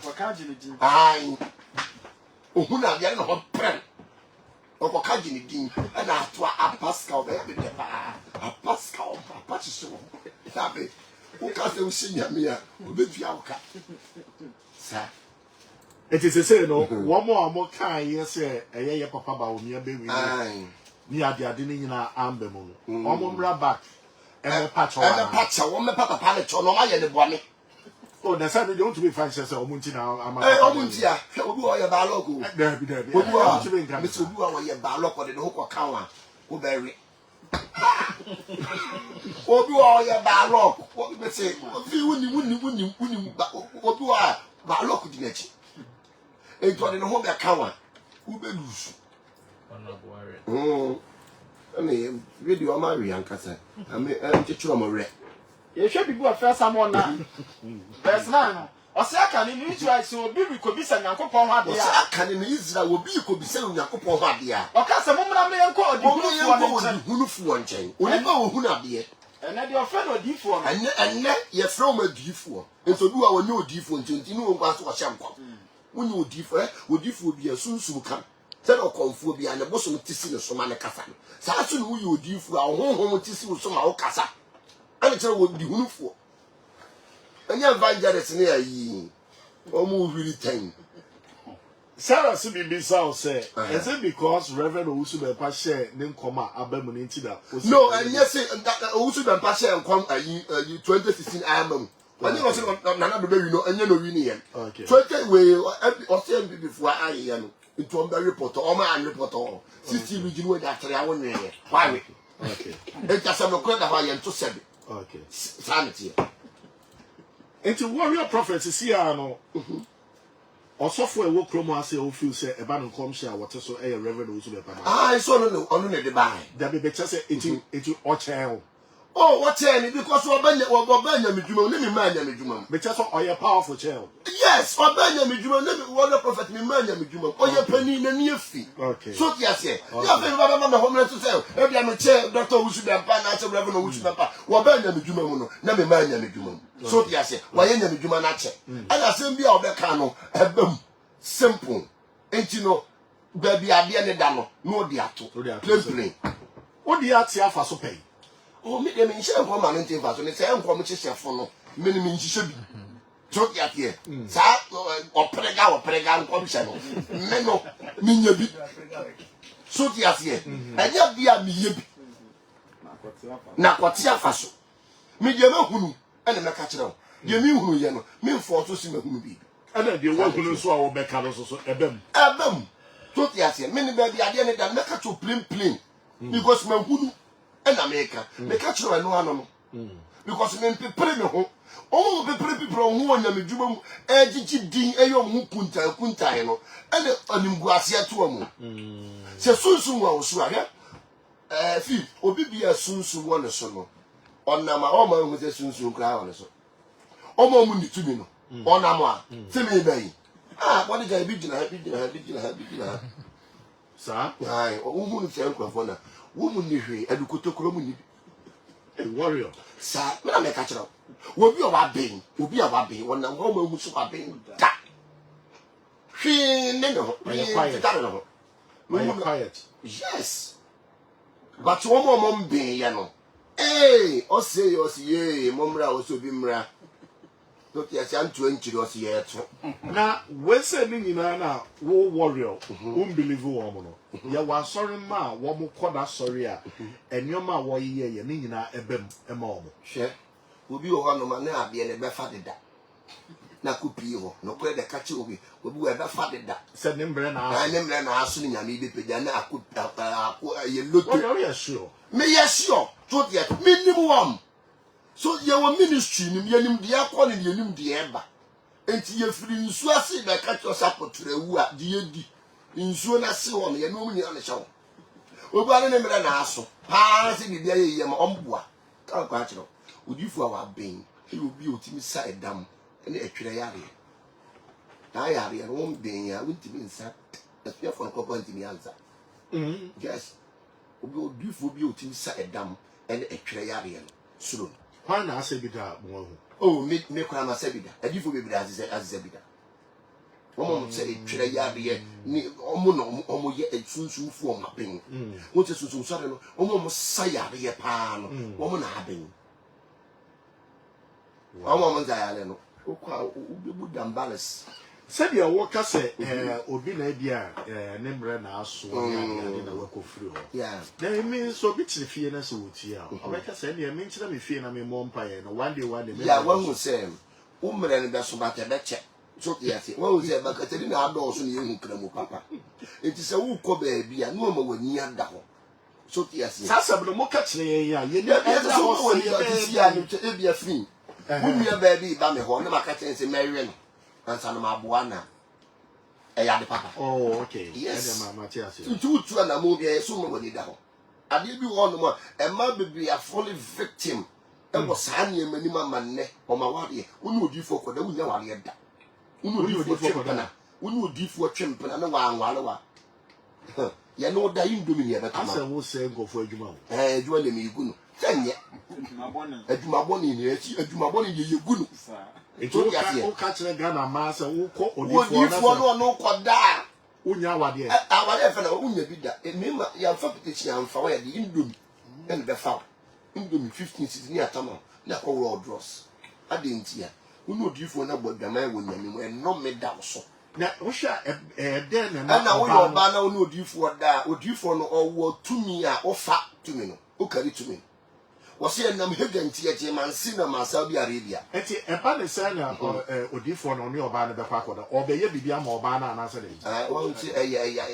Okaji ni din. Ai. Ohuna bia na ho prem. Okaji ni din. Na atwa Pascal be be de pa. Pascal pa chi so. Sabe. O ka se o shinya me a, o be dua o ka. Sa. It is say no, one more kan yes ye papa ba o mia be wi. Ai. Ni ade ni nyina ambe mu no. Omo mra back. E me patcho. E me patcho, wo me papa le cho no ma ye ne bone. Oh, that's how they don't to be fancy. So, Omuntina, Omuntia, obi o ye ba loko. There. Obi o to be nka. Mr. Obi o ye ba loko de ho kwa kan wa. Wo bury. Obi o ye ba loko. Obi be say, obi wuni obi o ba loko di nachi. E to de ho be kan wa. Wo be lose. Ami video o ma wi ankasa. Ami nchechu o mo re. You should be good first someone now. Verse 9. Osaka ni Israel so bi rekobisa Nyankopon ho ade a. Osaka ni Israel wo bi rekobisa Nyankopon ho ade a. Okasa momra me yanko odihunufuo nchen. Onipa wo hunu ade. Ene de ofeno odifuo no. Enne ye from odifuo. Enso bi wa woni odifuo nchen ni wo nkwa so hye nkwa. Woni odifuo bi asunsun kan. Se no konfuo bi ane boso no tisi ne so ma ne kasa. Sa so no wo odifuo a honhom tisi wo so ma wo kasa. Ani chere wo di hunufuo. Anya evangelist ne ayi. Omo hwiri ten. Sarah Sibi Sao say, is it because Reverend Owusu Bempa share name comma abemuniti that? No, and yes, Owusu Bempa share and come 2016 album. When you was on another baby, you know, and you know, we okay. 20 way or same before I am into a reporter or my reporter. 60 region where that I won't hear. Why? Okay. It's just a credit why I am to say. Okay. Sanity. Into warrior prophets, see, I know. Osofo ewo kromo ase o feel say e ba no kom share what so e Reverend Owusu Bempa. Ah, so no onu ne de buy. That be better say it oche. Oh, what tell me because obanya medjuma ne me manya medjuma. Better so oye powerful child. Yes, obanya medjuma ne me warrior prophet me manya medjuma. Oye pani na ne afi. Okay. So ti ase. Ya fe baba ma homeless to say e bia no che Dr. Owusu Bempa na che Reverend Owusu Bempa. Obanya medjuma mu no na me manya medjuma. So ti ase. Wa ye nya medjuma na che. Ana sem bia obeka no ebam simple. Enti no baby ade ne da no no di ato. Plain. Odi ati afa so pay. Oh, me dem nhyɛ nkɔ ma no ntin fa so ne sɛ nkɔ mo hyehyɛ fo no me ne me nhyɛ bi so ya tie sa oprega nkɔ hyɛ no me no me nya bi so ya tie ɛnya bi a me ye bi na kɔte afa so me de ma hunu ɛna me ka kyerɛ wo de me hunu ye no me mfo so si ma hunu bi ɛna de wo hunu so a wo bɛka no so ɛbam so ya tie me ne ba bi ade ne da me ka to plain because me hunu in America, me catch you no ano because me prepare me ho. Oh, prepare people who on me juma ejiji din eyom hu kunta no. Ene animguase ato amu. Se sunsun wa osu ahia. Fi obi bia sunsun wo ne so no. Onama o ma hu se sunsun kra wo ne so. O ma mu ni tumi no. Onama a se me bai. Ah, what the guy bi gina. Sir? Ai, o hu ni se nkrofo na. Woman ni hwe adukotokoro mu ni a warrior sa me na me ka kire obi o wa ben wona ho ma hu so wa ben da hwe ne no quiet yes but one more ben ya no o say ye momra o so bi mra to ti ase antu anchiri o se ye to na we say ni nyina na wo warrior unbelieve wo mo no ya wa sorry ma wo mo koda sorry a enioma wo ye ni nyina ebem ema wo hwe obi o ho no ma na ade ne be fa deda na kupi ho no kure de ka che obi wo be fa deda se ne mbre na aso ni nyame be peja na akuta ye loto oh yeah sure me yes sure to the minimum. So your ministry nim yenim de akọ ne yenim de eba enti ye firi nsu ase be ka cho sapotre wu a de yedi nsu na se ho ye no mu ni na hye wo obuane ne mre na aso pa se bibia ye ma omboa ka kwa kire odifu a wa ben e obi otimi sa edam ne atwere yare na yare no ben ya wintimi nsa afia fo ko ntimi anza yes obi odifu obi otimi sa edam ne atwere yare no suro. Why na asebida mo hu? Oh, me kwa na asebida. Adifo be bida azebida. Omo se twere yade ni omo no omo ye esunsunfu o mapen. Wo te sunsun sare no omo sayare pa no. Omo na haben. Omo mo zayale no. Okwa ubebu dambales. Said your worker say obi na bia ne mre na aso ya na wakofiri ho. Yeah. Then mean so bit fie na so wuti a. Obeka say na me nkyira me fie na me mompa ye no one day. Yeah, one who say umre ne be so ba te be che. So yati. One who say ba kateri na ado so ne hu kramu papa. Enti se wo kọ ba bia no ma wani anda ho. So yati. Sasa no mo ka kire ye ya. Ye ne so wo wani ati ya no che e bia free. Wo nua ba bi ba me ho ne maka chen se merwe no. Ansano mabuana ya de papa. Oh, okay. Yes. Matias. Tutu na mo bia so mo woni da ho. Ade bi ho no mo e ma bebre a fully victim. E wo saa ne mani mama ne o ma wade. Woni odifo ko da wunya wade da. Woni odifo twempana. Woni odifo twempana na wa anwale wa. Ya no da indomi ne be kama. Asa wo se ngofo adwuma ho. Adwuma le mi igunu. Tanye. Adwuma boni ne ati adwuma boni ye yegunu. Eto o ka kire Ghana ma se wo ko odifo no ko da unya wade e awade fe na unya bi da emima ya fa petition ya mfa wa ya de indomi en be fa indomi 15 cedis ni atama na ko raw dross ade ntia unu odifo na bodwama e wonyame mu enno me da so na wosha den na na wo yo ba na wo no odifo da odifo no owo tumi a ofa tumi no o kari tumi wo se nam heganti eje mansi na Saudi Arabia eti eba ne se na odifo no ne oba ne be kwa koda obeye bibia ma oba na anase de wo nti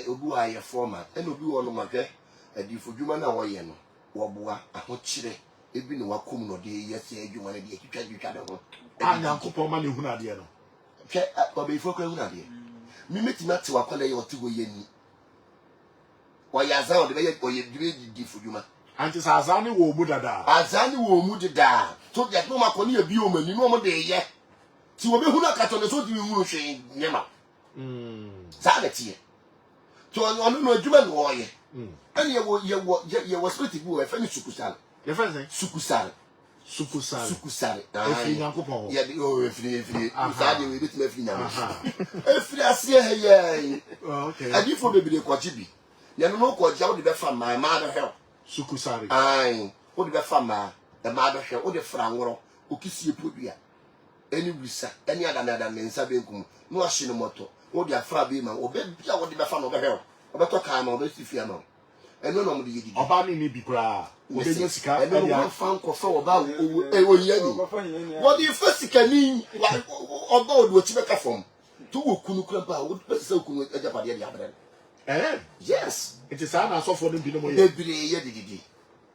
obu aye format ena obi wo no mahwe adifo dwuma na wo ye no wo boa ahokyire ebi ne wakom no de yesi adwuma ne de twitwa de ho Nyankopon ma ne hu na de no hwe obefo kwa hu na de mi meti na te wakwala ye otigo ye ni wa ya za o de be ye oye di fuduma anti sa azani wo mu dada azani wo mu dada so ya no makoni e bi o mani no mo de ye ti wo be hu na kato ne so di hu hwe nyema sa na tie to ono no adwuma no oye ani ye wo spirit bi wo e fa ni sukusal ye fa say sukusal efiri Nyankopon ye di o efiri sa de we bit me efiri Nyankopon efiri ase he ye okay adifo bebire kwachi bi ye no ko ja wo de be fa my mother help sukusari ai wo de be fa ma the mother help wo de fra nworo okisie podua eni wisa eni adana mensa benkum no ahye no moto wo de afra be ma obe bia wo de be fa no be help obeto kan ma obe sifia no eno no mo de yedi oba ni bi kra obe nya sika eno no fa nkofa oba oyani wo de fa sika ni oba odo chi be ka fom to wo kunu kra ba wo be se kunu ajapade de abre yes it is an asofo no bi no mo ye ebire ye dididi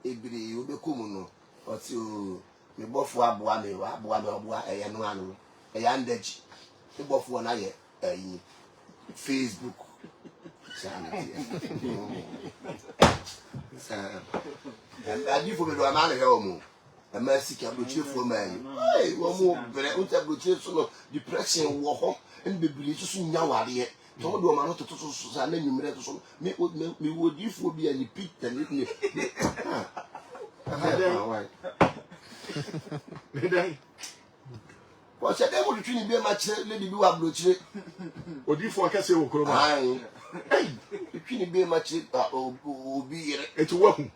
ebire obe komu no oti o me bofo aboa me aboa eye no anu eye andaji me bofo na ye ayi Facebook adi fo me do amana he omo amasika brochire fo mai ai wo mo bere unta brochire so no depression wo ho en bebiri so nya ware to do ma no to so na nyumre to so me wo di fo bi ani picture ni Ko se dem do twini bi ma kire lady bi wa brochire odifo akase wo kro ma ai twini bi ma kire obi yere etu wahu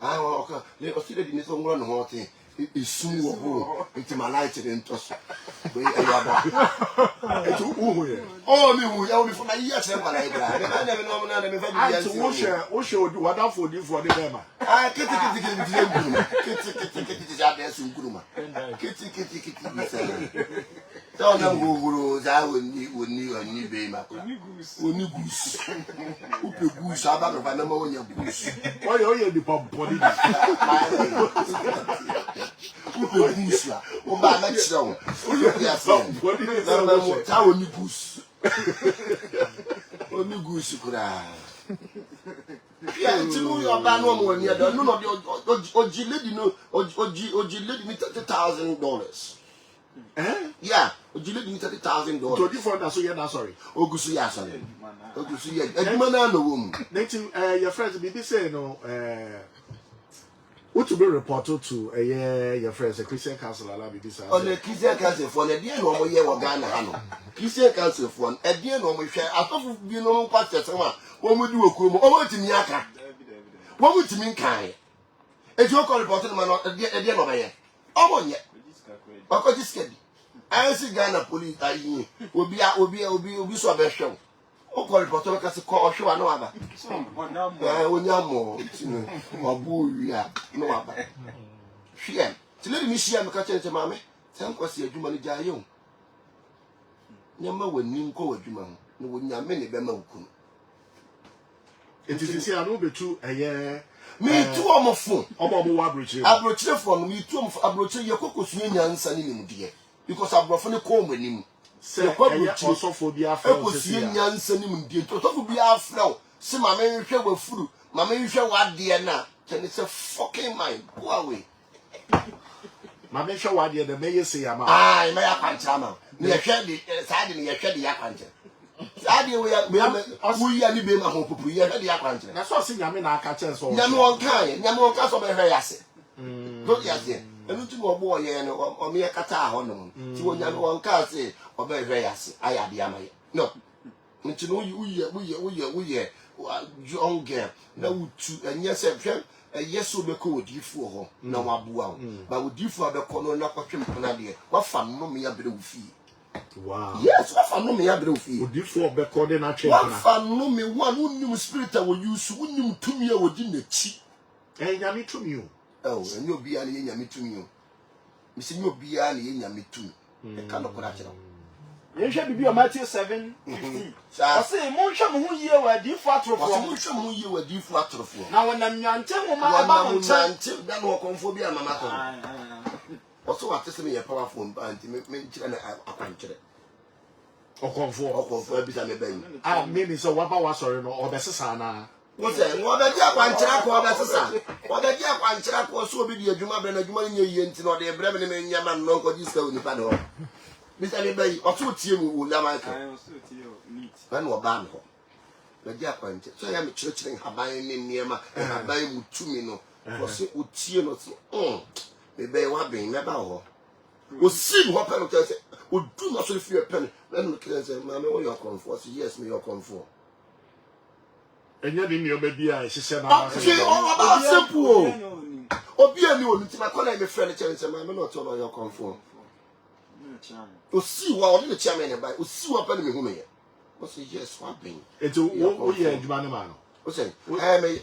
okay le osile di ni so ngro no ho te isun wo ho nti ma light de ntoso we ayaba etu uhu ye oh mi hu ya o mi fo na yi ase ngwa na ibra me na me no na me fa bi ya si wo she odi wadafo odifo de be ma kiti ja de sun kuruma kiti bisa to na nguguru za woni be ma oni gus upe gus aba no fa na ma wonya gus oye di pomponi upe gus la o ba na kire wo ya so na mo ta oni gus kura yeah, it's no your ban no money. No, Oji lady no, Oji lady me $30,000. Yeah, Oji lady me $30,000. To different so yeah, na sorry. Ogusu ya sorry. Ogusu ya. Eduma na no wom. Native your friends be say no what to be reported to your friends a Christian council ala be say. On the Christian council for the dey no mo ye wo Ghana ha no. Christian council for e dey no mo hwe asofu bi no pastor say wa wo mo di okuo mo o mo timi aka. Wo mo timi nkan. E jo ko report no ma no e dey no ba ye. O mo nye. O ko diskedi. I see Ghana police ayi obi so be hwe. O ko report no ka se ko o hwe wa no aba. Onyamo tinu obu wi no aba. Hwe. Ti lady mi shia me ka chenche mame. Sen ko si adwuma no gya ye o. Nyama wani ko wadwuma ho. No wonyame ne be ma ukunu. It is say anu betu me tu omofo omo wa abrochire fo no me tu omofo abrochire ye kokosu nyansa ni nimdie because abrofo ne ko omanim se osofo bi afra kokosu nyansa ni nimdie to osofo bi afra se ma me hwe wafuru ma me hwe wade na tene se fucking mind go away ma me hwe wade na me yesi ya ma ai me ya kwancha ma ne hwe de saade ne hwe de ya kwancha saade we ya ni be ma ho popo ye hwe de ya kwancha na so se nyame na aka chen so nyame won ka so be hwe yase do yase enu ti mo bo ye no o me kata ho no ti wo nyame won ka se o be hwe yase aya de amaye no nti no uye young girl na wutu enye se hwe yeso be ko odifu ho na wabua ho ba odifu abekọ no na kwatwem na de wa fa no me ya bere wo fi Wow. Yes, what for no me abre ofie. Odi for be code na twen. What for no me one unim spirit a wo use unim tumi a wo di na chi. Nyame tumi o. Oh, enyo bia na nyame tumi o. Me se nyo bia na nyame tumi. E ka no kora kire. Yehwe bibi o Matthew 7:15. Ose mo hwe mo hu yie wa di fu atrofo. Ose mo hwe mo hu yie wa di fu atrofo. Na wonam nyante mo ma aba mo nche da no konfo bia mama to. Ose wa tese me ye powerful anti me nkire na akwankire. Okonfo ebisa me bayi. Ah, me so waba wa sorry no obesesa na. Wo se wo be dia kwankire ko obesesa. Wo be dia kwankire ko so obi di adwuma bre na adwuma nye yie nti no de bre me me nyama no ko ji ska onipa no. Mr. Bayi, otu tie mu wo la Michael. I also tie o neat. When wo ba me ho. Be dia kwankire. So ya me chire haban ne niema, haban mu tumi no. Wo se o tie no se. Me be wa ben me ba ho. O si ho pe no ke se o du no so fi pe no. When no ke se ma me wo your comfort. Yes, me your comfort. Enya ni oba bia hihye na se oba simple. Obi ani oni ti na kola me friend che se ma me no to your comfort. O si wa o le chairman e bai o si wa pa me hu me ye o say yes wa ben eto wo ye adwuma ne ma no o say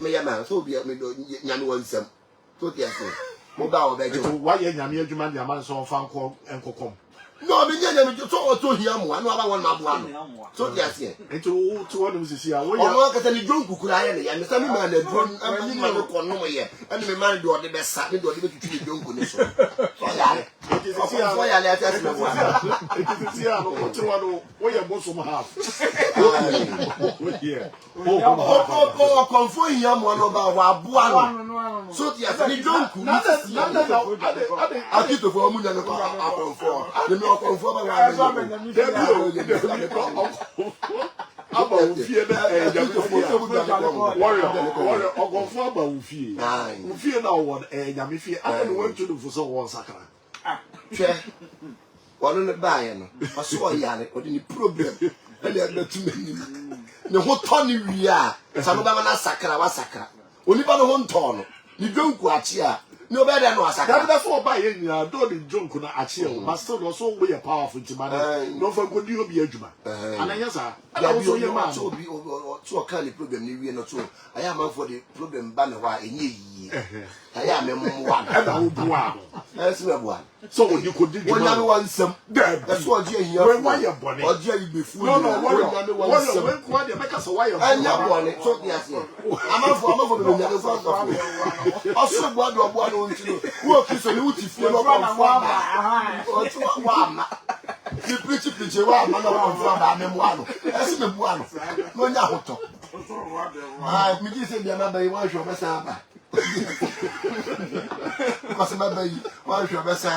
me ya man so obi me do nyame wansam so ti ase mo ba o be je eto wa ye nyame adwuma ne ama so fa enkokom no me nyame so o to hia mo anu aba won ma bo anu so ti ase eto wo to won musisi a wo ye o ka tani drone kukura ye ne ya me sa me ma na drone am ma me ko no ye ani me ma de o de be sa de o de be tutu drone ko ne so so ya so ya le ati me bo It is here. What you want? What you most of half? Yeah. Oh, confirm here. Mo no ba wa buano. So ti ase ni jonku. Aki to for mu nya no confirm. Ni me confirm ba wa. Aba ufie na warrior ogonfo aba ufie. Ufie na wo nyame fie. Aba no want to do for so one sakra. Hwe wono ne baaye no oso yare odi ni problem ele na tumani ne ho toni wi a sa no ba na sakra wa sakra oni ba no ho nto no ni dwonku achi a ni obeda no asakra that for baaye ni a do the dwonku na achi o but still no so we powerful timana no fa godi obi adwuma ananya sa ala wo so ye ma so obi so ka ni problem ni wi no so aya man for the problem ba ne ho a enye yi aya me mo wa na wo bua ese me bua so when you could do nyame wansam that's what you hear when why you born o je igbefu no nyame wansam when kwa de make us why you anya born so dey ase amafo be nyame so oso bua do bua no ntino wo kiso ni wuti fie no konfo ba o ti wa ama ni pichi wa ama no konfo ba me mo ano ese me bua no no nya hoto mi di se bia na ba yi wa hwo be sa ba because my baby, why should I say I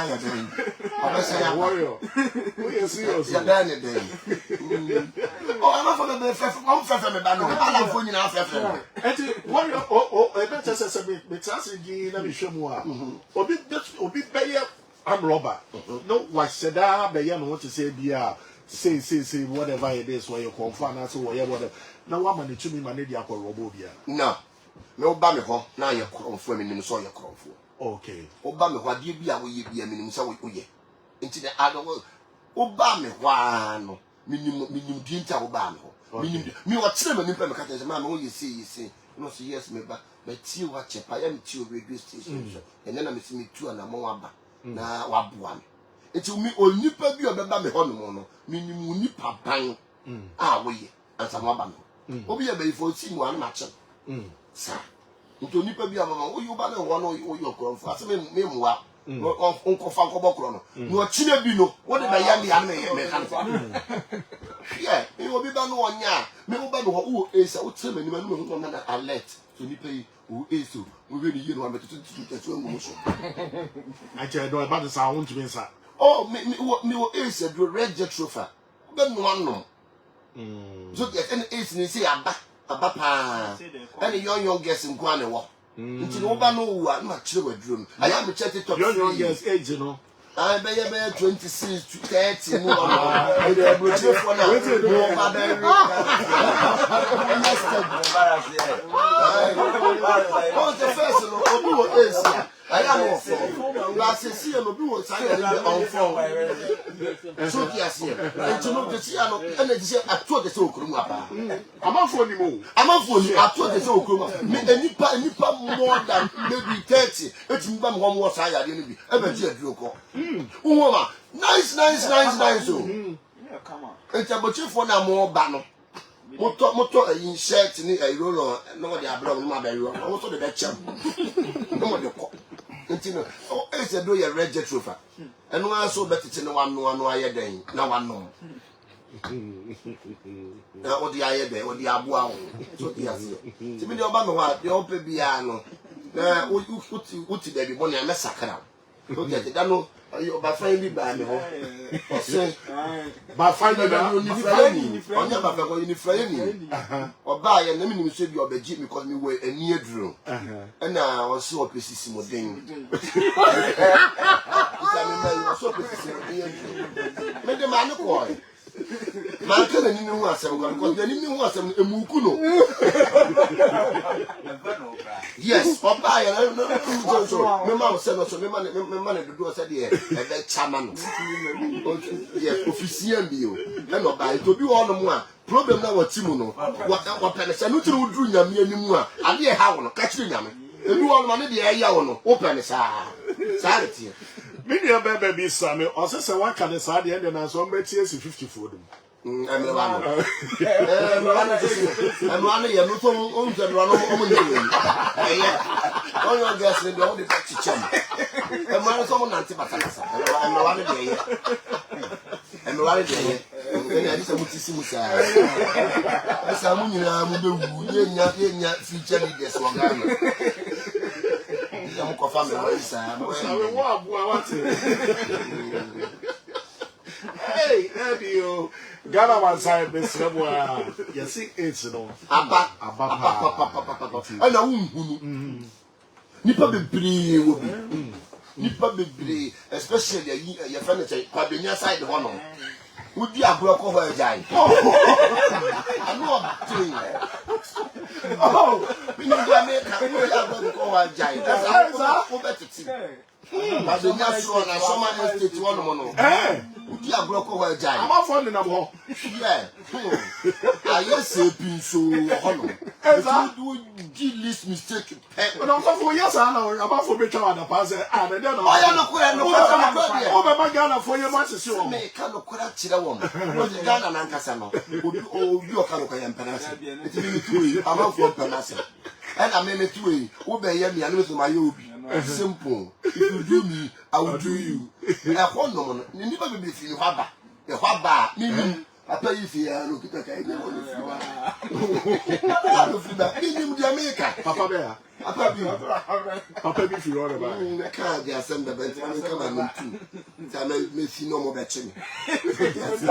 am? Warrior. We are serious. You're done it then. Oh, I'm not for the first one for me, but I'm for you now. Warrior, I better say, me chance in let me show more. Obi better, I'm robber. No, what said I? Be you want to say, dear, say, whatever it is, where you confirm, that's whatever. Now, what man, to me, man, they are called Robobia. No. Me oba me ho na ye kromfo me nim so ye kromfo okay oba me ho de bia wo ye bia me nim so wo ye enti de ado oba me ho ano me nim di nta oba me ho me nim me wo kire me nim pe me ka tese ma me wo ye se no so yes me ba me tie wa chepa ya me tie o radio station so ene na me si me tu ana mo wa ba na wa boa me enti mi onipa bi obeba me ho no no me nim onipa ban a wo ye ansa mo ba me obi ye be ifo si mu an ma che sa nto nipa bi amama wo yuba na wo no wo yokromfo ase me muwa onko fa nko bokro no no chine bi no wo de ba ya me kan fa yeah me obi ba no onya me wo ba no wo esa wo tire mani manu me ho na alert so nipa yi wo eso wo be ni ye no ameto tutu ngum so I tell you about the sound to me sir oh me wo esa do red jet trophy be no ano so get any ace ni say Papa, and young guest in Guanawa. Until over no one, my children dream. I am a chatty to your young age, you know. I may have 26 to 30 more. I will for the first I am off. Last year, no, we were silent on phone. So, yes, and to know the Siano, and they say, I told the so Krumapa. I'm not for you. I'm not for you. I told the so Kruma. Nipa more than maybe 30. It's one more side. I didn't be ever did Droko. Woman, nice. Oh, come on. it's a butcher for now more banner. Motor in shirt in a roller, no, they are blowing my belly. Also, the betcha. No one, oh, it's a do your red jet trooper. And one so better to no one eye day. No one know. Now, what the eye day, what the abuao. So, yes, to be the Obama, the open piano. What did they want to mess up? Okay, I know. By finding by me, by finding on your back on the frame, or buy an enemy should be of a jeep because we were a near drill. And I was so persistent with them. Made the man a boy. Man, couldn't even want some because they didn't want some Mukuno. Yes, or buy an Mamma said, also, my money to do a said, yeah, that chairman. Yes, official deal. And not buy to be all the more. Problem now, what Timono, what Penis, and you drew your me anymore. I dear how catch you, Yammy. And you all money, the air, open a sanity. Many of baby Sammy, or says one can decide the end and as 1 years 50 for them. I'm one year, no owns and run over the all your guests in the only back to chum. And one is someone antipatasa. I'm one day. And one day, and I just want to see what's as I'm in your future leaders. Hey, Eddie, Ghana one side, Miss Lemoa. You see, it's no. Abba. And I won't. Nipa be especially your furniture, Pabina side the one. Would be a block over a giant. I'm not doing it. Oh, we need to make a block over a giant. That's how better to but the natural and someone estate one mono. Would you have block over a giant? I'm not finding a ball. Yeah. I guess a piece so honor. As I do least mistake. But I'm for yes, I know about for better on the pass. And I don't know. I am not my Ghana for your matches. You may come to Kurachira woman. Ghana and Cassano. Oh, you are coming and Panasa. It's me, I'm not for Panasa. And I mean it to obey me and with my yobi. Simple. If you do me, I will do you. I want no one. You never be feeling haba. The haba. Me. I pay you here. Look at the America. Papa Bear. Papa be you all about. I can't get some the best. I'm coming too. Tell me, see no more betting. Yes,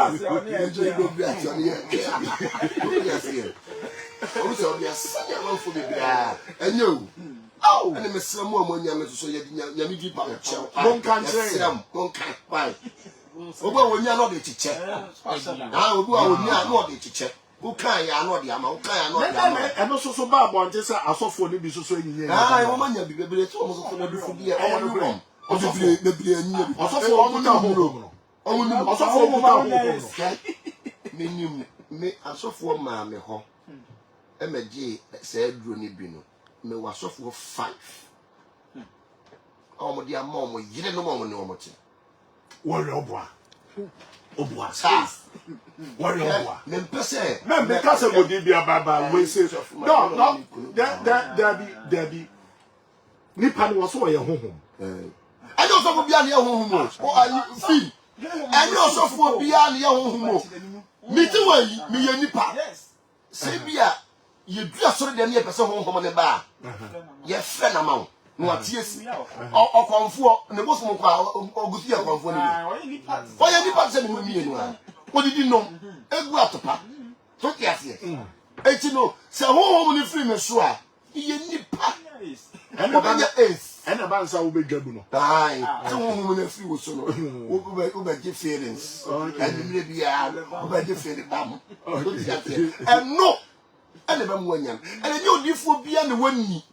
also, we are such a for the and you. Oh, and Miss Samuel, when you so you need to chow. One can't say them, one can't buy. Oh, when you're not a teacher. I will go not a teacher. Who can you not the amount? And also so bad one, just I saw for the business. I want to be able to almost for the beautiful all the room. Also, me, I saw for mammy home. MG said, Drony Bino. Me was off for 5. Oh, my dear mom, you didn't know no more. Warrior Obwa. Obwa, sir. Warrior Obwa. Men per se. Men because of what did be a baba. We say, no, there be. Nipan was over your home. I don't know beyond your home. Oh, I see. And also for beyond your home. Me too, me and Nipa. Yes. Sabia. You just saw the near person home on the bar. Your friend amount. No, tears or comfort, and the most of or good year comfort. Why any person with me? What did you know? A guatapa. Don't get it. And you know, say home in the free Messua. You need and the ace. And the bands will be Gabuno. Aye, some woman if you was so over give feelings. And maybe over the feeling. And no. And the Bamwanian. And you live for beyond the 1 year.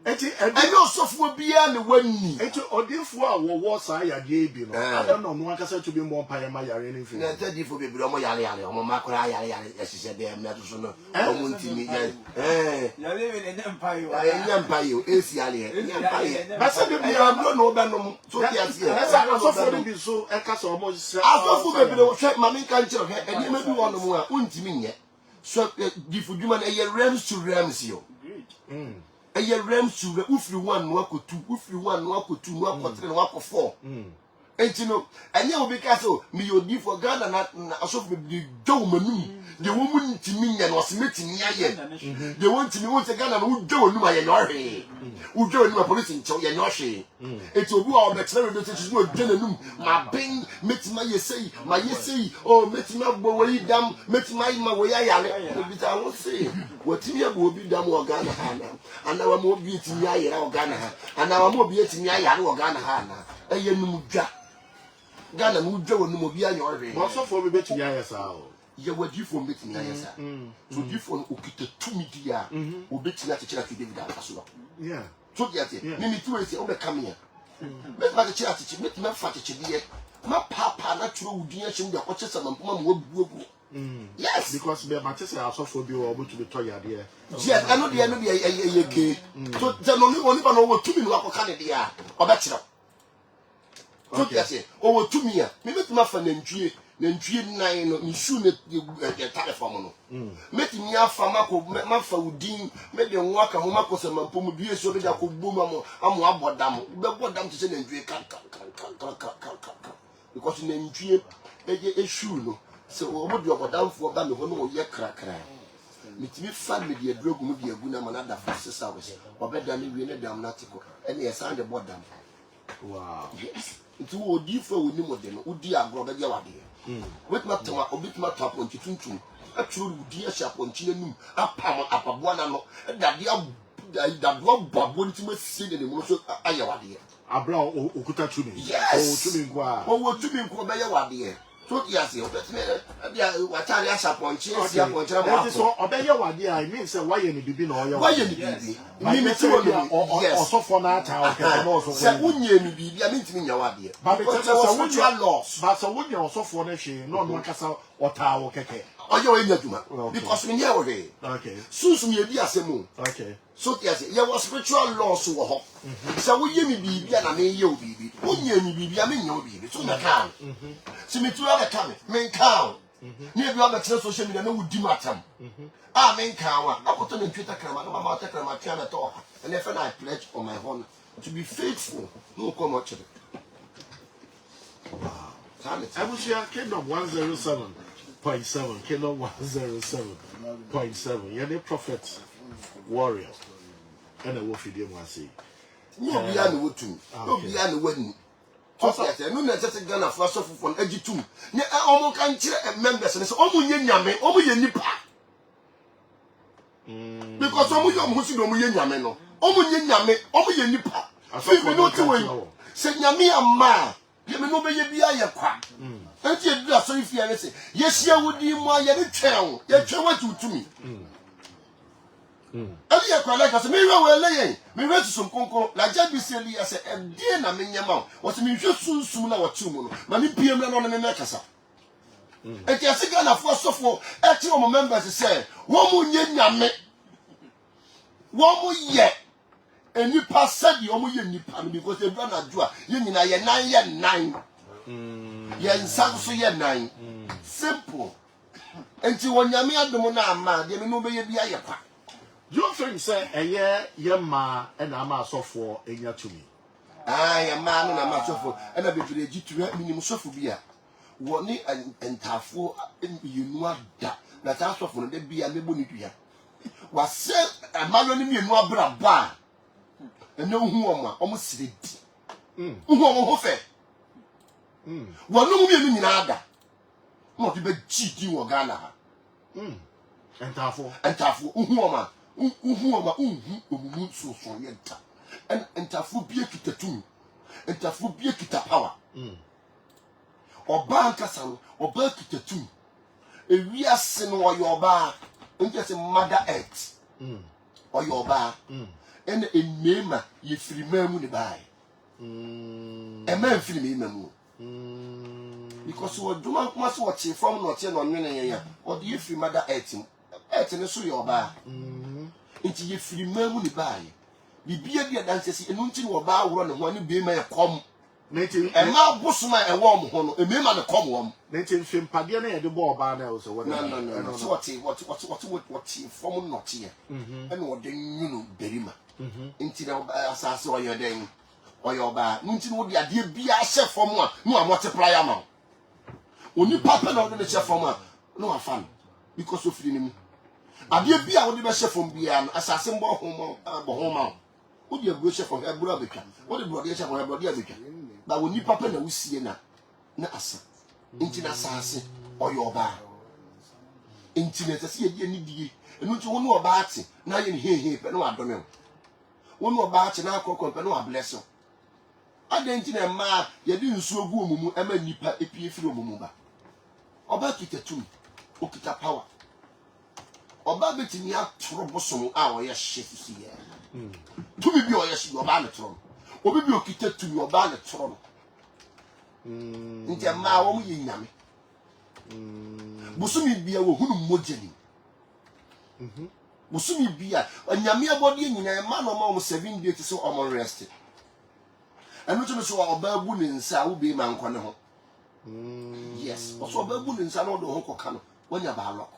ɛnyɛ ɔsɔfoɔ biara ne wani eti ɔdinfo a wɔwɔ saa yadeɛ bi no ada no no ankasa to bi mmɔ mpaeɛ ma yare ne mfiri na tadifo bebree ɔmo yare ɔmo makora yare ɛhyehyɛ bɛɛ mmɛto so no ɔmo ntimi yare we ne mpaeɛ ɛnyɛ mpaeɛ esi yare ɛnyɛ mpaeɛ basa de bi aburo na ɔbɛnom so ti aseɛ ɛsɛ asɔfoɔ no bi so ɛkasa ɔmo sɛ asɔfoɔ bebree hwɛ maame nka nkyerɛ hwɛ ɛnneɛma bi wɔ no mu a wontimi nyɛ so difo dwuma no ɛyɛ rems to rems yo ɛyɛ rems to ufiri 1 no akɔtu ufiri 1 no akɔtu no akɔtre no akɔfɔ enti no ɛnyɛ obi ka so me yodi for Ghana na asɔfoɔ bebree dwo manum de wo mu ntimi nyɛ no ɔsemetimi ayɛ de wo ntimi wo se Ghana no wo dwo onum ayɛ no ɔhwe wo dwo onum police nkyɛw yɛ no ɔhwe enti obi wa ɔbɛkyerɛ me bɛtɛ no dwo nanum ma ben metima yɛ sei ma yɛ sei o metima bɔ wɔ dam metima yi ma wɔ yare obi ta wo se wɔtimi abɔ obi dam wɔ Ghana ha na ana wa mo obi timi ayɛ wɔ Ghana ha ana wa mo obi timi ayɛ wɔ Ghana ha na ɛyɛ num dwa Ghana mu dwa wonu obi anya ɔhwe bɔsɔfoɔ bi betumi ayɛ saa o ye wadifo betumi ayɛ saa so difo no okita tumi dia obetumi akyekyera to David akaso yeah so dia te me tu esi o be kam ya me ma kyekyera kyekye betumi afa kyekye ma papa na turo wudin ahyem dia kɔkye samampoma ma wabuabu yes because be ma kyese asɔfoɔ bi wɔ obetumi tɔ yadeɛ yes ɛno dia ye ke so ze no ni ba no wo tumi no akɔka ne dia ɔbɛkyerɛ so dia te o wo tumi a me betumi afa nantwie nnan no nsu ne telephone no metimi afa mafa udin me de nwa ka ho makosa mampom due so be da ko bom amo abodam be bodam te se nantwie kan because nantwie eshu no se obo de obodamfo ba me ho no ye krakra metimi fa me de adrogu mu de agu na mana da fa sesa we obeda ne wie ne dam na tiko ene ye san de bodam wow yes nti wo di fa woni mo de no udi agro be ye wade with my tama obit my tap on chituntum a true dear sharp on chinum a pam apabuana no that the one babon to see the most ayawadi abra okuta tumi yes tumi kwa o tumi kwa be yawadi so yes you bet me dia watari sharp on chin see upon chira so obeye wade I mean say why you bibi na oye why you bibi me me tell you yes osofo na ata o ke no osofo say unye mi bibi a me ntimi nyawadi but because say loss but so wonya osofo na hwe no no akasa ota wo keke oye o nya dwuma because me nya wo he okay susum ye bi asemu okay so yes ye was spiritual laws wo ho say wo ye mi bibi na me ye o bibi unye mi bibi a me nya o bibi so na kan si me tuwa ka me kan ni e bi wa betre social media na wudi matam ah me kan wa akoto na Twitter krama na mama takrama tia na to and if I pledge on my honor to be faithful no come much wow Abusia Kingdom 107.7 Kingdom 107.7 you're the prophet warrior and a wolf idiom I say no be an wotu no be an wani also no na just Ghana for so for agitum ne omo kan kire members ne so omo nye nyame omo ye nipa because omo yo mo si do omo ye nyame no omo nye nyame omo ye nipa so me no ti we se nyame ama ye me no be ye bia ye kwa enti e bia so ifia ne se ye hia wudi mu aye ne twɛn ye twɛn wa tutumi ali ya kwa like say me we yen me we susum konko la ja bi se li ase e die na me nyama o se me hwe sunsum na wo ti mu no ma me piem na no me kasa e ti ase Ghana fo sofo e ti o members say wo mu nye nyame wo mu ye enipa sadi o mu ye nipa no because e bra na ju a ye nyina ye nan ye nsan so ye nan simple enti wo nyame adom na ama de me no be ye bia ye kwa. You think say ye ma and ama sofo enya tumi. Ah ye ma no na ma sofo e na bebre gitua minim sofo bia wo ni entafo yenu ada na ta sofo no de bia mebo ni dua wa se amalo ni mienu abra ba ene hu oma omo siredi hu omo ho fe wo no mienu nyina ada mo ti be gidi wo Ghana ha entafo hu oma omumu so yenta en entafo bia kitatum entafo bia kita power oba nkasa no oba kitatum ewiase no oyo oba nke se mother earth oyo oba ene enema ye firi mamu ne bae e man firi me mamu because what do man kuma so what from not here no nwene ya what ye firi mother earth ne so ye oba nti ye firi mamu ne bae bibia dia dance si enu nti ne oba woro ne ho ne be ma ye kom neti e ma bosoma e wo mo ho no e me ma ne kom wo neti mfimpade na ye de bo oba na so what no so what from not here and what the nyunu berima nti na asase oyo den oyo ba nti no de ade bia hye fom a no multiply am oni papa na de hye fom a no afan because of free nim ade bia wo de be hye fom bia no asase mbo ho ma wo de agro hye fom agro abetwa wo de brode hye fom brode abetwa ba oni papa na wusie na asa nti na asase oyo ba nti na sase ye ni die enu nti wo no oba ate na ye ni he pe no adome wo no oba ate na akoko pe no abless o adanti na ma ye di nsu ogu omumu ema nipa epie firi omumu ba oba kitatum okita power oba betimi atoro bosom a wo ye hye sisi ye tumi bi o ye hye oba ne toro obi bi okita tumi oba ne toro nti ma wo mu yinyame busumi bia wo hunu mojani busumi bia anyame abodi nyina ma no ma 7 days so o rest enu tumi so oba bu ne nsa wo be ma nkone ho yes so oba bu ne nsa no do ho koka no wanya ba alok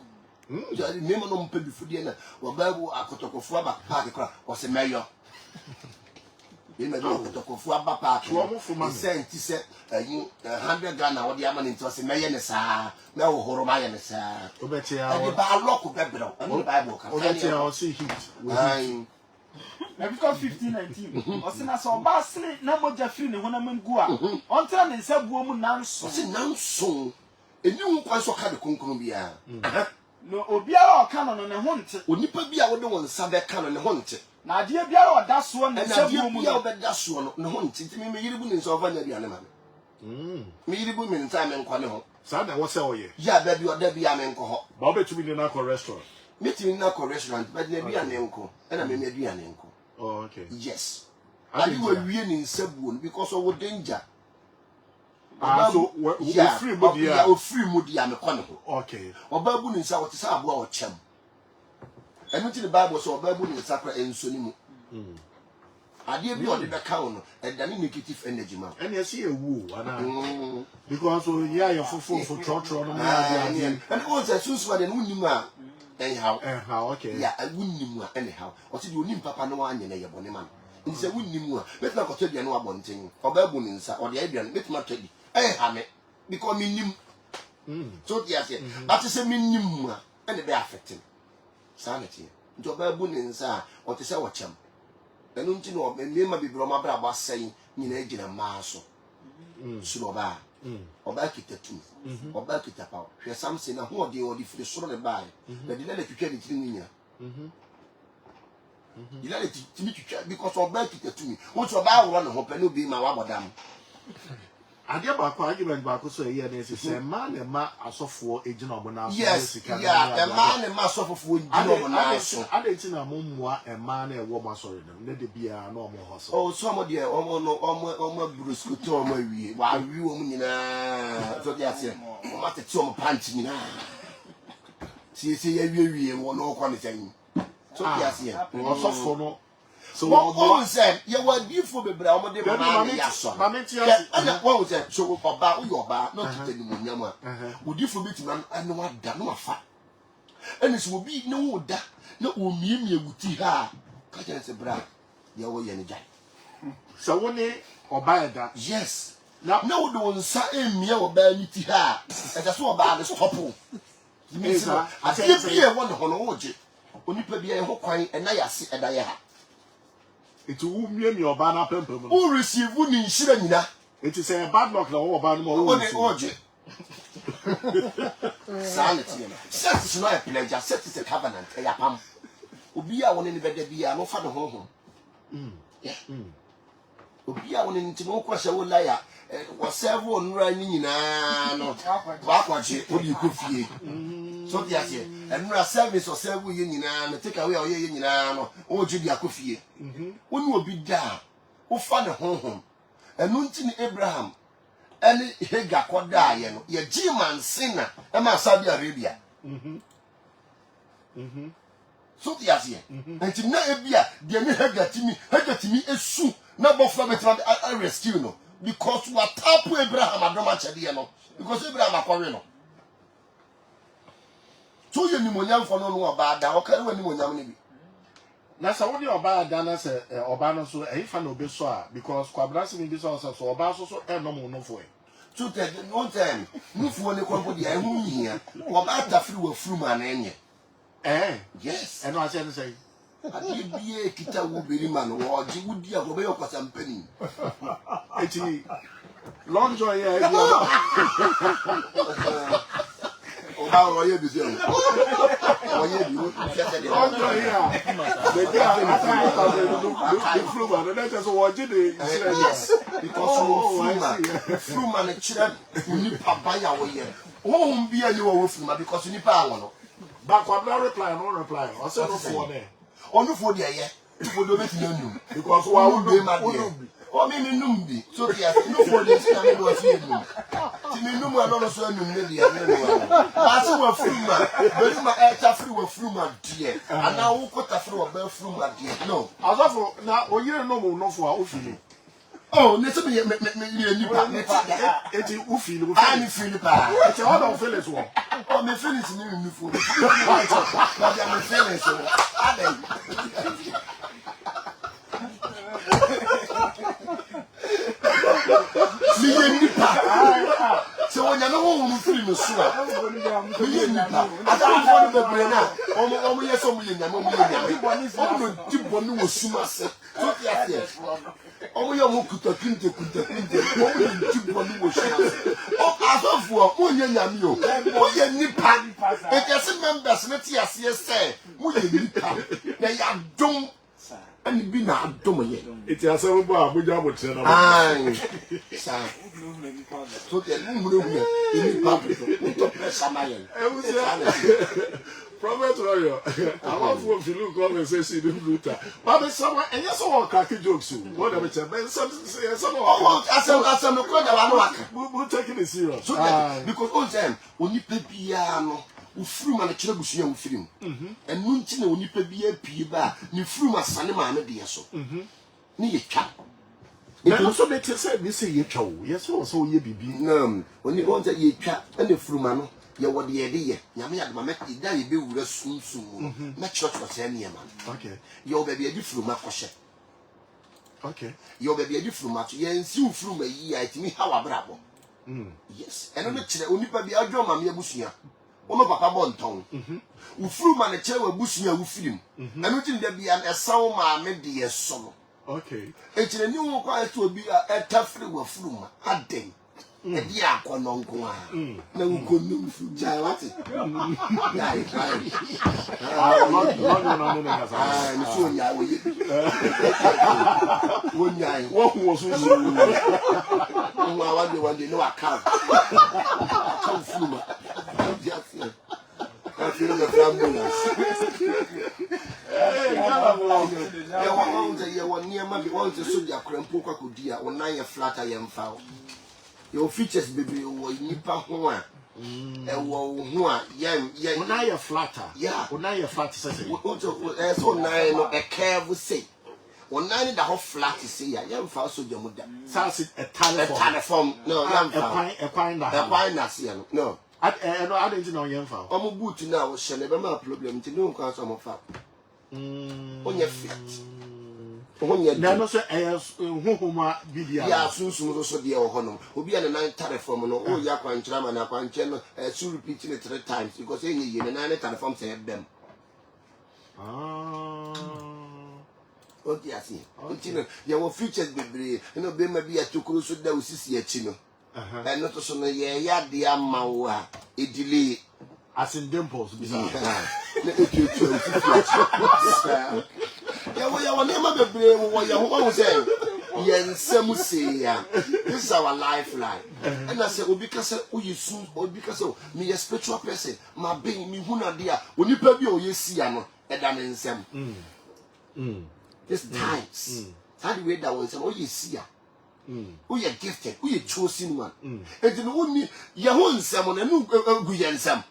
ya me ma no mpa bifudie na oba bu akotokofo aba park kra o se meyo ina do akotokofo aba park senti se 100 Ghana wo de ama ne nti se meye ne saa na wo horo ma ye ne saa obetia o ba alok be bro and Bible ka obetia o see heat Because 1519 osina so basle na moja free ne hona mangu a ontra ne nsa buo mu nanso se nanso eni hu kwan so ka de konkron bia no obiara o ka no ne ho nte onipa bia wo de won nsa be ka no ne ho nte na ade biara o da so ne nsa buo mu bia wo be da so no ne ho nte ti me yiri bu ne nsa ova nya bia ne ma me yiri bu me nsa me nkwa ne ho sa na wo se oye ya da bi o da bia me nkọ ho ba obetumi ni na ko restaurant meeting na ko restaurant but na bia ne nkọ na me bia ne nkọ. Oh, okay. Yes. And you were really in Sebun because of danger. So we free Mudia. We free Mudia me kono. Okay. Obabu ni nsa wote sa abo a ochem. Enu ti the Bible so obabu ni nsa kra ensoni mu. Ade bi o de beka wo no, e dane negative energy ma. And you see a woo ana. Because so yeah your fufu for trotro no ade. And also sunsu de no nimu a anyhow. Okay. Yeah, I wouldn't nimu anyhow. O ti you nim papa no anye na ye bone man. Nti se wunnimu a betima ko twa no abonten obabu ni nsa o de aduan betima twa di ha me because me nim so dia se but se me nim a ene be affecting sanity nti obabu ni nsa o te se wo chem enu nti no me ma bibro ma bra ba sai nyina agina ma so so oba oba kitatu oba kitapa hwe samse na ho de odi firi soro ne bae na de na twetwa ni tiri nyina you let it because of back to me. What's about one of Hope be my wabadam? I get back argument back so here say man and ma asofo ejina obona so yes yeah a man and ma asofo ejina obona so I dey tin na mommoa e man na e wo ma sorry dem na de bia na omo hoso oh so mo there omo brusco to omo awie wa awie omo nyina so dey ase omo atete omo pant nyina see ya wie wo no kwa ne tan so dia se osofo no so what say you were beautiful be bra omo de ma ya so and what say so oba o yoba not to tell mu nyama udifo bitima ane wada no afa ene so obi ne wo da na o miemie guti ha ka tell say bra ya wo ye ne jai so woni oba eda yes na wo do nsa emie oba ni ti ha e just oba de stop o mi say ati bia wo ne hono wo je onipa bia ye ho kwan e na yase eda ye ha it will me oba na pempem who receive ni nhira nyina it is a bad luck na oba no mo oje sanity sex is not a pleasure sex is a covenant e yapam obi a woni ne beda bia no fa de ho yeah obi a woni ntimo kwa hye wo laya wo serve onura ni nyina no wa kwaje odi ko fie So the asie and no service or serve you nyina take away or ye nyina no o ju dia kofie woni obi da wo fa ne honhom enu nti ni Abraham any Hagar koda ye no ye G-man sinna e ma Saudi Arabia so the asie enti na ebia de me Hagar timi esu na bofra betra rescue no because what tapu Abraham adoma chede no because Abraham akwawe no so you nimonyam for no oba da o kare wani monyam ne bi na sa woni oba da na se oba no so e fa na obi so a because kwabrase mi bi so oba so e no mo no fo e so the one time nufu ne kwampo dia ehu hia oba ta free wa furu ma na enye yes e no ase ne say adi bie kita wo beri ma no wo ji wudi a go be yokwasa mpani eti long joy ya e oba wo ye bi se o ye bi wo fiase de long joy ya the guy the fluma no that so wo ji de yes because wo fluma na chira ni papa ya wo ye wo mbi ani wo fluma because ni pa awon no back kwabla reply no reply o say no for there onu for there ye people do make you because wa wo do ma there o mi num bi so there no for there say na me do fi num ti mi num ano so num ne there ne no ba se wa fruma be ma e ta free wa fruma there ana wo ko ta free wa ba fruma there no azofo na oyire no mo no fo a ofili oh ne se me nipa ne ta eti ofili wo ani feel pa eti all of feelings wo oh me feel it ni nufu na dia me feel it so adai mi nipa so wonya no wo mu feel me so a mi nipa ata ko ni bebre na omo yeso mu yenya mo mu yenya omo di bonu wo suma se so ya tie omo yo mu kuta kinte omo di bonu wo suma se o asofu o yenya mi o ye nipa e kese members ne tie ase se mu ye nipa na ya dom ani bi na adom ye eti asem bo abuja bo tire na ai sa so te mu mu nipa to pressure ma ye Prophet Royo, I want to feel conversation in Bluta. But someone, and yes, all cracky jokes. What am I saying? Some as I'm not we're taking it serious. So because all time, when you pay piano, you flew man a chilabusia film. And Muntina, when you pay piba, you flew my son, man, a dear so. Near cap. It also makes sense, me say, ye chow. Yes, also ye be. No, when you want a ye cap and the flew man. Ya what the idea? Yammy at my make it be with a soon. Make church was any man. Okay. Your baby a different macoshe. Okay. Your baby a different match. Yes, you flew me ye at me how a bravo. Yes, and only only baby a drum and me a bushia. Ono papa bon tongue. Who flew man a chair with bushia who film. And nothing there be an a sound man made the song. Okay. It's a new quiet to be a tough with fluma. A day. Edi akono nko a na ukonum fu ja wate dai ni so nya wo ye wo nya wo hu so so wo wa de no aka fu ma dia fi I feel the family ya wa near ma be won se so dia krempo kwa kodia wo nan ye flatter ye mfa your features baby wo nipa ho a e wo ho a ye wo na ye flatter yeah wo na ye flat say so nine no e curve say wo nine da ho flat say ya ye mfa so dia muda say a tane form no ya mfa e kwan na say no no I don't know ye mfa omo boot na wo hye ne be ma problem ti no kan so mo fa onye flat na no so huhuma bidia ya sunsun so de ho no obi an nan tare form no o ya kwankyera ma na kwankyera no so repeat it 3 times because enye ye ne nan tare form say dem o di asi ntino ya wo features bebre no be ma bi atokuru so da osisi achi no no to so no ye ya de ama wo a edile as in dimples bisa na etutu ya wo ne ma bebre wo ya ho say yensem say ya. This is our lifeline. And I say because we soon or because me a spiritual person, my being me huna dia, onipa bi o yesi ya no, eda me nsem. This times. How do we that one say o yesi ya? We are gifted, we are chosen one. And the only your own nsem na nu gu yensem.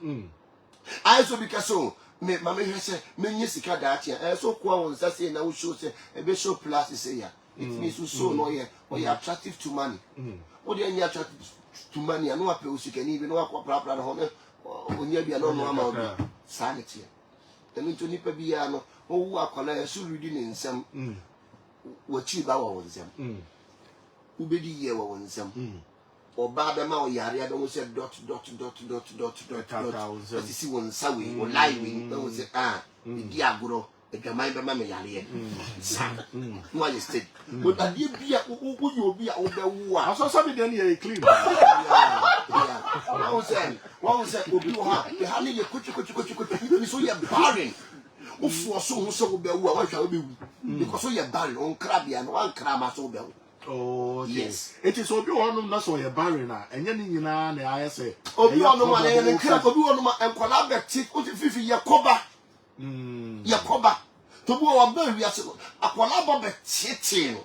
I so because so me mama say me nyesika that here. So kwa won say na wo show say e be show plus say ya. It means you so no here or you attractive to money. What do you attractive to money? I know what people can even know what proper home when you be alone amount sanity. The need to nipa biano or who are color should reading in some what cheap our them. Ubedi ye one some or Babama or Yari, I don't say dot. But you see one sawi or living, don't say Diaguro. The Jamaica Mamma Yali, no, I stayed. But I did be a you be over war. I saw something then here clean. One said, the honey, you could so you're barren. Of was so be what shall be because you're barren on crabby and one crab so bell. Oh, yes. It is so you not so you're barren, and you know, I say, oh, you know, and crab of you and collaborate with 50 year cover. Yakoba to bo wa ba wiase akwala ba be tete no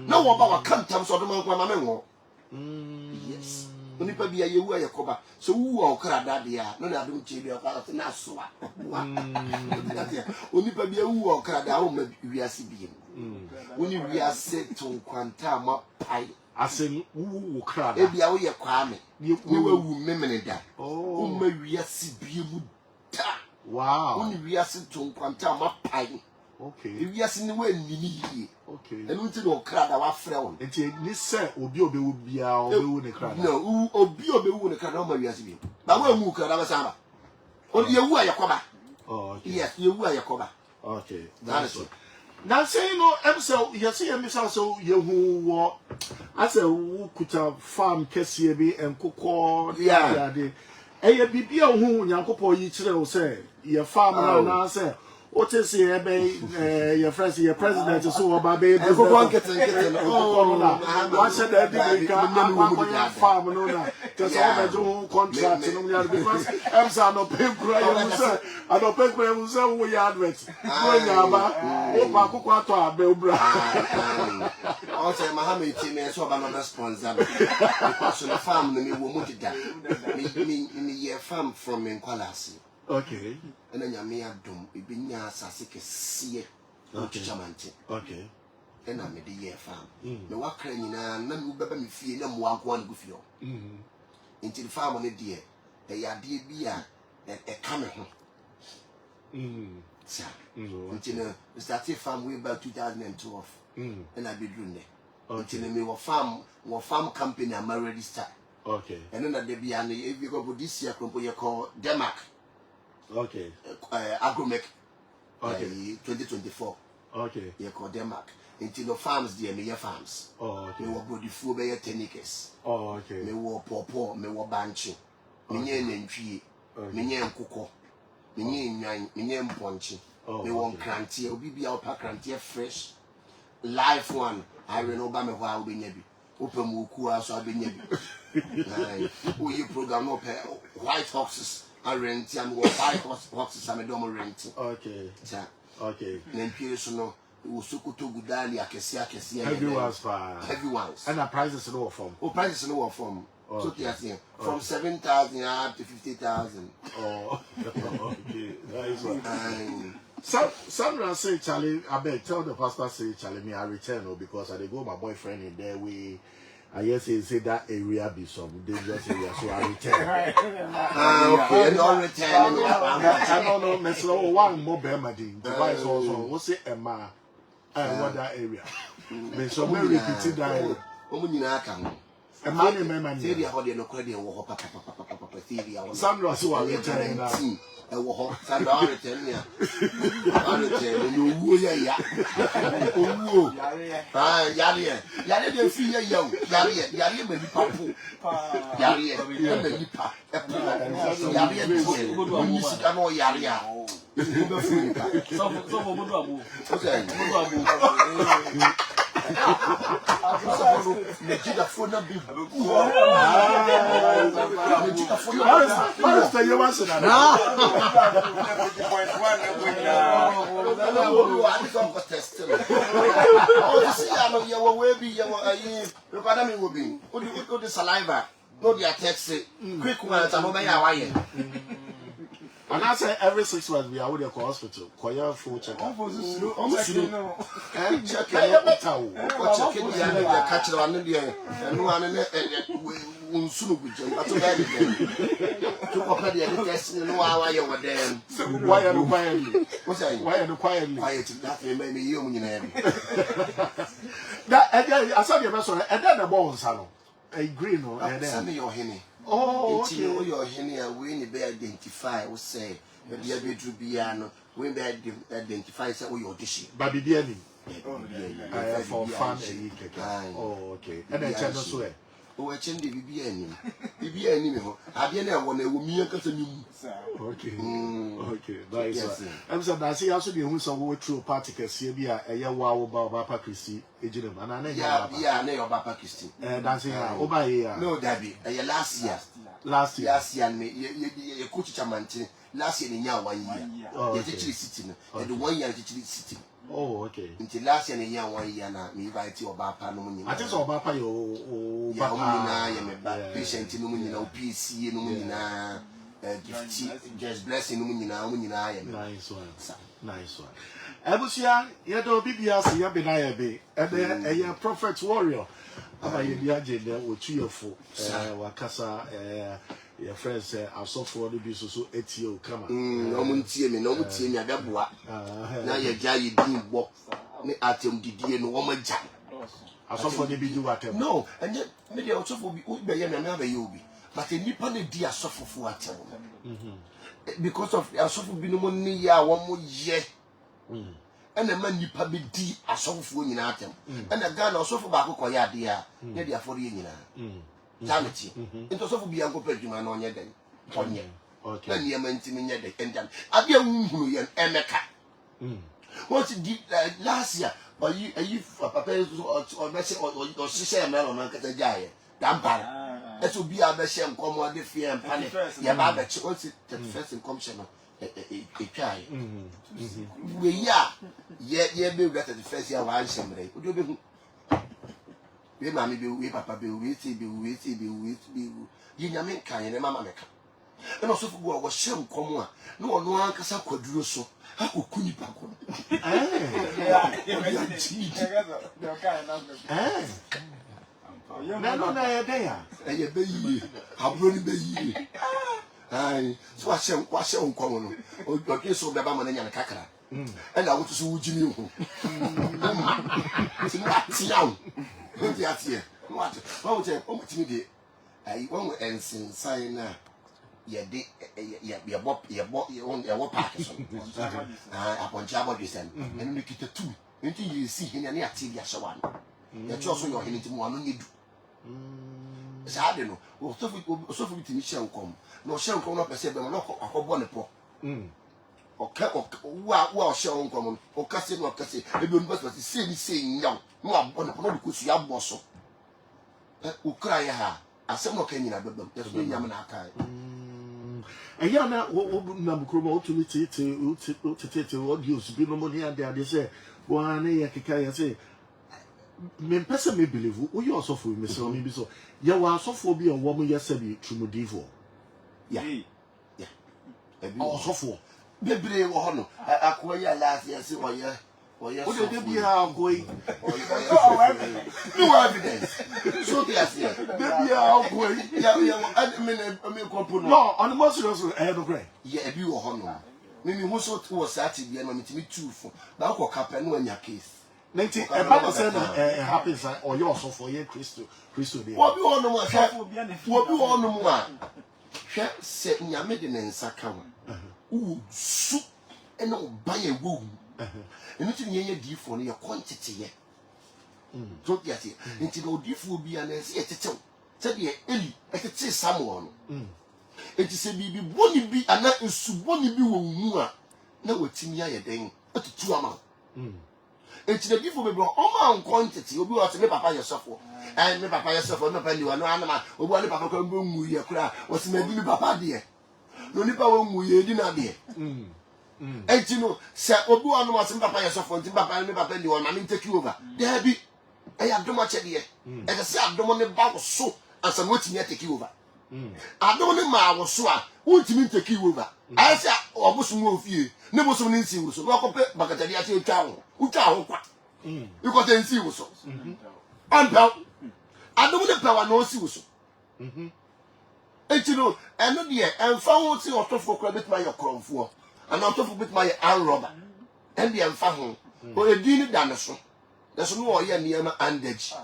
na wo ba wa kantam so do man kwa ma menwo yes onipa bia yewu Yakoba so wu o kra da dia no na do nche bia kwa na so a onipa bia wu o kra da o ma wiase bia woni wiase to kwanta ma pai asen wu kra da e bia wo ye kwa me ni wawu memene da o ma wiase bia mu da. Wow. Only we are sent to Quanta Mapai. Okay. If we are seen the way Nini. Okay. And we did not cry our friend. And this sir will be our own crowd. No, Obi will cry over Yasmin. But when you cry our Sama. Only you are Yakoba. Oh, yes, you are Yakoba. Okay. That's it. Now say no, so you see, Miss also you who I said, who could have farm Kessiabi and Coco. Yeah. Eye bibia hu Nyankopɔ yi kire wo say ye farm na say o te say e be your friends your president so oba be Coco nkete oh na wa she da di ka farm no na te so o be jo contract no ya because emsa no pay kura you say I don't pay kura you say wo ya advert wo nya ba o pa Coco ato abe obra o say Mohammed team so oba no sponsor because the farm no me wo mu dida me ye farm from Nkwalasi. Okay. And then Yamia Dum, Ibinya Sasike Sie, Chamante. Okay. And I made the year farm. The work cranny and none who better me feel them one goofy. Into the farm on a deer, a dear beer, a camera. Sir, until we started farm way about 2012. And I be doing it. Until me were farm company, I'm already start. Okay. And then they be an if you go to this year, you call Denmark. Okay. Agromec. Okay. 2024. Okay. You call Denmark. Until the farms, dear me farms. Oh, okay. Me were body full by 10 acres. Oh, okay. Me were poor, me were banchi. Me nyen tree. Me nyen cocoa. Me nyen ponchi. Me were cranty. Obi be out cranty fresh. Life one. I will know by me while be nebi. Open Muku, so I've been nebi. You program up white horses. I rent and white horses. I'm a dome rent. Okay. Okay. Then Pierson, Usukutu Gudali, Akesia. Everyone's. And the prices in all form. Oh, prices in all form. So from 7,000 up to 50,000. Oh, okay. Nice one. Sandra say, Charlie, I beg, tell the pastor, say, Charlie, me, I return because I go my boyfriend in there. I guess he say that area be some dangerous area, so I return. Okay, no return. I don't know, Miss Low, one more Bermadine. The vice also, what's it, Emma? What that area? Miss so many repeated that. A man in my theory, how they no credit or papa theory. Sandra, so I return now. Sandra, I return here. I return, you woo ya. Oh, Yari, you feel young. Yari, baby, papu. Yari, baby, pap. Yari, Nigeria phone na be. Nigeria phone na. Pastor, you want to know? I don't contest. Oh, you see, I know you will be. You look at me, will be. What the saliva? No, the text. Quick ones. I'm over here. And I say every 6 months we are with the hospital. Choir full check. Almost check it out. What check it? The catcher on the and one and soon with you. That's a bad thing. To compare the test in why you were there. Why are you quietly? What's that? Why are you quietly? Quiet. That may be you in your That I saw your vessel and then the bones, a green or send me your henny. Oh, okay. Your henny and we be identify, we say, maybe a bit to be an when they identify your dish. But the dear for fun. Oh, okay. And then channel swear. Oh, I change the BBN. BBN, I didn't want to me. Okay. Okay. Nice. I'm saying, I see also the who's a true particles here be a year wow about Papa Christie, agent, and I know. Yeah, no, Papa Christie. And I say, oh, by here. No, Debbie, last year. Last year, you coach Chamanti. Last year, in 1 year. You're teaching sitting. And the 1 year teaching sitting. Oh, okay. Until last year, 1 year now, me invite you Papa no money. I just saw Papa, you patient no money, no PC, no money, just blessing no money now. Nice one. Nice one. Ebusia, you know, BBS, you have been I be, and then a prophet warrior. I'm a agenda with 2 or 4. Wakasa, your friends are so for the business, so it's you come on. No one see me, no one see me. I got what now you're jay doing what at him did you know woman jack. I saw for the video at him. No, and yet maybe also will be another you be, but a nippon dear suffer for at him because of our suffer be no money, 1 more year. And a man you probably D a song for in at him, and a gun also for back or ya dear, near for the Jamity. It was also be a good man on your day. On ye. Okay. And ye meant to me yet and done. I be a woman and Emeka. What did last year? Or you for papa or message or sister melon and cat a giant. Dampar. That will be a best and come on the fear and panic. Yeah, Baba, what's it the first incommission? A child. We are yet be better the first year. Why somebody would you be? We mammy be we papa be with you, you yamin kind and mamma make. And also for was shame come on. No one can say quadru so. How could you pack on? No, there. And you be how really be. Aye, so I shall come on. Okay, so the Bama and Kakara. And I want to see Jimmy. It's young. What? What would you do? I won't ensign sign. Your bop, your Parkinson. Upon Jabba, and make it a 2 until you see him and TV as one. You're also your hand into one you do. I don't know. So for me, shall come. No, shall come up and say, but I'm not a bonnet. Or shall come or Cassie or Cassie. It will be saying young. No, I'm going to put you up, Bosso. Who cry her. I said, no, can you have them? There's no Yamanaka. And you're not what number to take what use be no money and they say, one a kika say. Me person may believe we also for me so maybe so. You were so for be a woman yesterday to Modivo. Yeah. Also for. Baby, oh, I acquire last year, see why you. What did you have going? No evidence. So, yes, baby, I'll go. I mean, no, on the most of the head of gray. Yeah, if you honor. Maybe who so was at the end of me too for now, Capano in your case. 90 about the happens or you also for your Christo. What you want what you want one? Set me a maiden and Sakawa. Ooh, soup and no buy a womb. And it's in your deep for your quantity. Don't get it. Until no deep will be an essay. Said the Ellie, I could say someone. It is a baby, won't be a night and soup, won't be one more. No, it's in your thing, but 2 amount. enti the difo be bro o ma quantity obi o se me papa yesofo me papa yesofo me papa liwa no anama obi wale papa ko ngu ye kura o se me di me papa de no nipa wo ngu ye di na de enti no se obi wano ma se me papa yesofo enti papa me papa liwa na me take over there be e ya domo che de e de se adomo ne ba so asa no timi take over adomo ne ma wo so a untimi take over I say obusun wo fie ne bosun ni nsi wo so no kope bakatari ase utwa ho kwa because nsi wo so ampa adomo ne pawa no si wo so etino eno de emfa ho ti otofo kra bit ma ye kromfo ana otofo bit ma ye anroba en de emfa ho o edini dane so no o ye niema andaji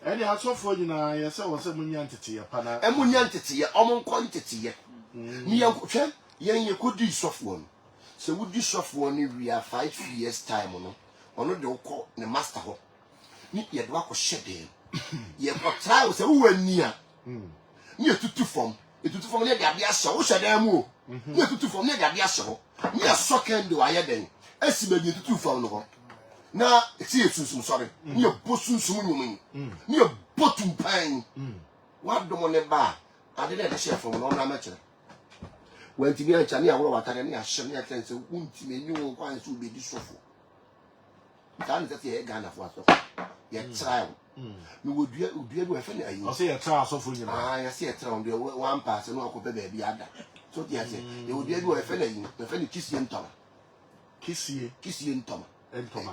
Any asofo nyina ye se wo se munya ntete ye pana emunya ntete ye omonko ntete ye ni yankotwe yen kodi sofo no se wudi sofo no wi a 5 years time no ono de ukọ ne master ho ni ye de akọ hyede ye ko try se wo ani a ni etutu fom ne de ade ahye wo hyede mu o ni etutu fom ne de ade ahye ho ni asokendo aye den esi be etutu fom no ho na eti esunsum sorry ni bosunsum nyumun ni botum pan wa domo ne ba ade na de chef mo na ma kire wanti bi ancha ni aworo watare ni ahye ni atense unti me nyu kwan so be di sofo dan tete e Ghana fo aso ye try me wodua odua bi afa ni ayi o se ye try asofo nyina ye se ye try on de one pass no akope be bi ada so ti ase ye odua bi afa ni ayi afa ni kisie ntoma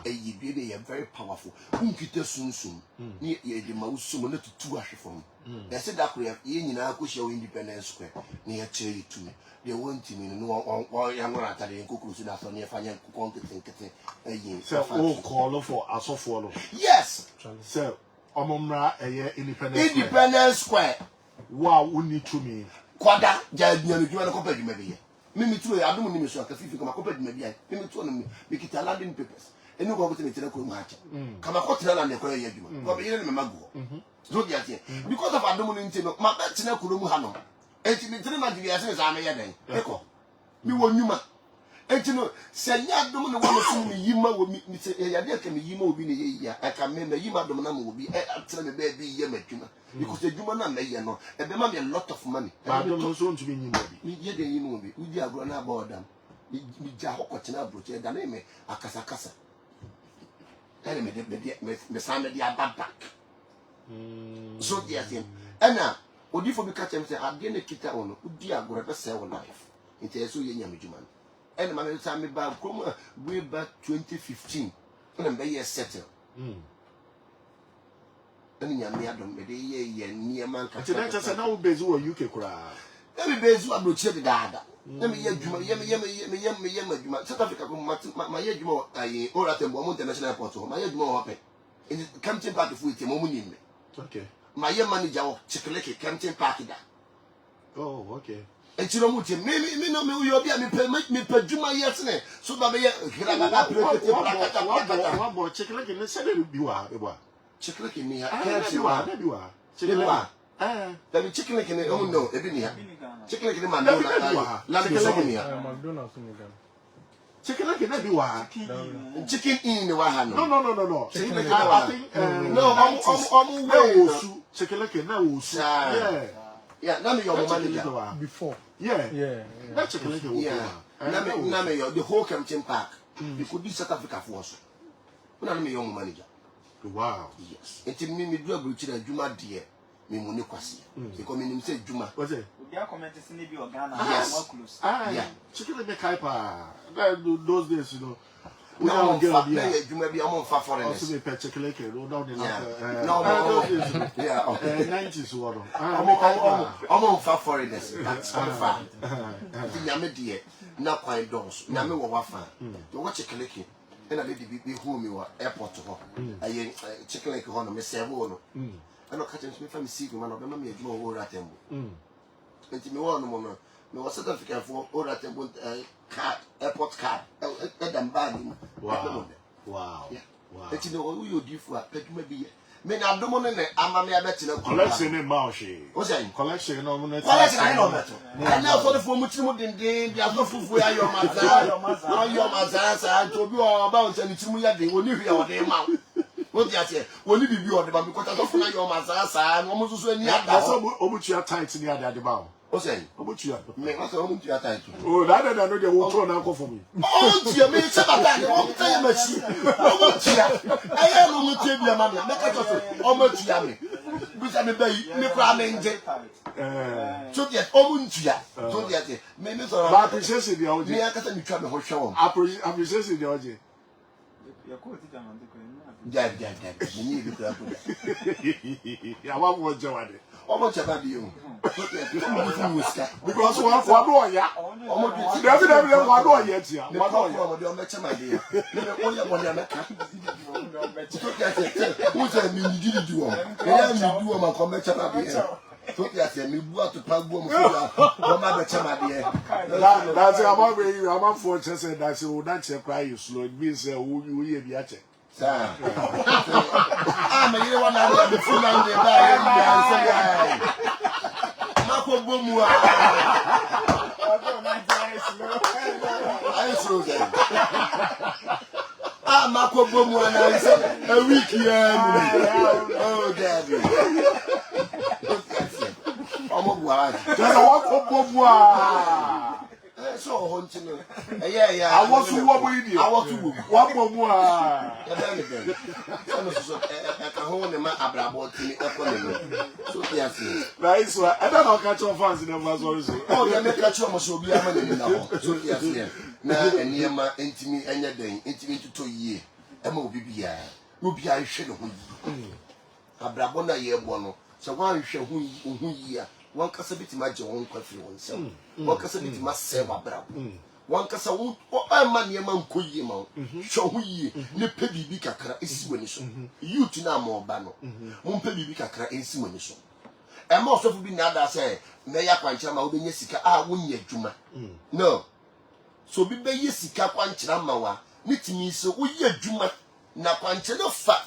you be very powerful. Unkite sunsum. Ni ye de mausum na tutu ahwefom. They said that we ye nyina ko share Independence Square. Ni ye cherry tu. They want me no yan wan atade nkokuru so da so ne fa nya nkete eyin. So o call for asofo no. Yes. So omomra eye Independence Square. Wow, uni to me. Kwada ja nyanu djuma na kopa djuma biye. Mimi tu e adumu ni me so akafifi kama kopa djuma biye. Mimi tu no me kita landing papers. Enu ko gote me tira ko mu hacha. Kama ko tira na ne ko ye djuma. Ko be yele me mago. So dia tie. Because of adumu ni ntino, ma be tira ko mu ha no. Enti ni tira ma diya se za me ye den. Eko. Mi wo nyuma. Enti no se nya adumu ni wo so mi yima wo mi se ya de ka mi yima obi ne ye ya. Aka me yima adumu na mo obi. Tira me be bi ye madwuma. Because the juma na me ye no. E be ma me a lot of money. Ba adumu so ntumi nyima obi. Mi ye de yima obi. Udi agro na ba odam. Mi ja hokoti na broche da na me akasa kasa. Tell me me san me dia back. So dia thing. Ena odi fo bi ka chem say ade na kita ono udi agro be say life. Nti eso ye nyame juma. Ena ma me san me ba krom way back 2015. Ena be ye settle. Ena nyame adom be de ye niema nka. Nti na chese na wo bezi wo UK kura. Emi bezi abrochi de dada. Emi ye juma ye juma. South Africa ko ma ye juma ayi Oratembo mo international airport ho. Ma ye juma ho happen. In Kempton Park fu ite mo mu nim. Okay. Ma ye manager wo Chikeleke Kempton Park da. Oh, okay. Echiro mu tie me no me uyo bia me pe juma ye tene. So ba be ye hira ba prepare wa bo Chikeleke ne se de bi wa e bo. Chikeleke ni ha. Na bi wa. Chikeleke. Da bi Chikeleke ne o no e bi ni ha. Chikeleke ni ma no la Chikeleke ni ha. McDonald's ni gan. Chikeleke na bi wa. Chicken in the wa no. No. Chikeleke I think no wosu. Chikeleke na wosu. Yeah, na me your manager Before. Yeah. Na Chikeleke wo. Yeah. Na me your the whole Kempton Park. You could do South Africa for us. Na me your manager. Wow. Yes. Enti me do abrochi na Juma de me mu ne kwase. Because me nim say Juma. What's it? Odia comment is ni bi Ghana Yes. close. Yeah. Chikeleke kai pa. Those days, you know. We No, don't get me idea. Juma bi am for foreigners. Also, we pay Chikeleke. No, down the Yeah. 90s what? I'm for foreigners. That's on fire. Nyame de na kwan dons. Nyame wo wafa. You watch Chikeleke. Na lady be who me wa airport ho. Aye Chikeleke ho no me serve no. I no catch me from see man obema me adwuma wo Oratembo. Enti me wo no mo no. Me was South Africa for Oratembo card, airport card. That am bad. Wow. Yeah. Wow. Enti no wo you di fu a adwuma bi me na domo ne ama me abeti na collection in Maushi. O say Collection no no. collection I no meto. And now for the for muti mu den dia so fufu ya yo maza sa to bi o ba on tani timu ya den oni hwe o den ma. Wo dia se oni bibi o de ba because so na yo maza sa no mo so ani ada. So obutua tight ni ada de ba. O say obutua. Me ma so obutua tight. Oh that no dey wo throw na ko for me. Obutua me se baba ni o ta ya machi. Obutua. Aya no mo tie bia ma me. Me ka to so obutua me. Bisa me bayi me kura me nje. So dia obutua. So dia te me so ba appreciate the oje. Me aka sa mi twa me ho hwe wo. Appreciate the oje. Ja. Ni bi kura ko. Ya wa wo je wa de. Omo chaba bi o. Because wa do ya. Omo bi ti David wa do ya ti ya. wa do ya. Omo de o me chama de ya. Me o ya won ya me ka. So dia te who say me ni di wo. Me ya mi du o ma ko me chama de ya. So dia te me bu atopa gu o mo so ya. O ma be chama de ya. That's about where you am for just say that you that check cry you slow it means who ye bi a check. Sir. Me ye wan na be fu na de ba ya bi an say ya. Mako bomu a. I slow them. Mako bomu a na say a week ya. Oh daddy. Omo bua. Just mako bomu a. So hontino. Yeah. I want to what we do. I want to what bomu a. So ka ho ne ma abrabo tini economy. So yes. Nice one. I don't know catch on fans in the mazori so. Oh, yeah, make a chum so be a man in the so yes. Na eniema intimi enya den intimi to ye. Ema obi bia. Obi a hwe ne ho yi. Abrabo na ye bo no. So wan hwe ho yi a. Wan kasa bitima je won kwafiri won sem. Wan kasa bitima se abrabo. Wan kasa wo ma niema nkoyi ma. Hwe ho yi ne pe bibi kakra esi wani so. Youth na ma oba no. Mo pe bibi kakra esi wani so. Ema osofu bi na ada say me ya kwankyera ma obenya sika a wonya adwuma. No. So bi be ye sika kwankyera ma wa. Nitimi so wo ye adwuma na kwankyera fa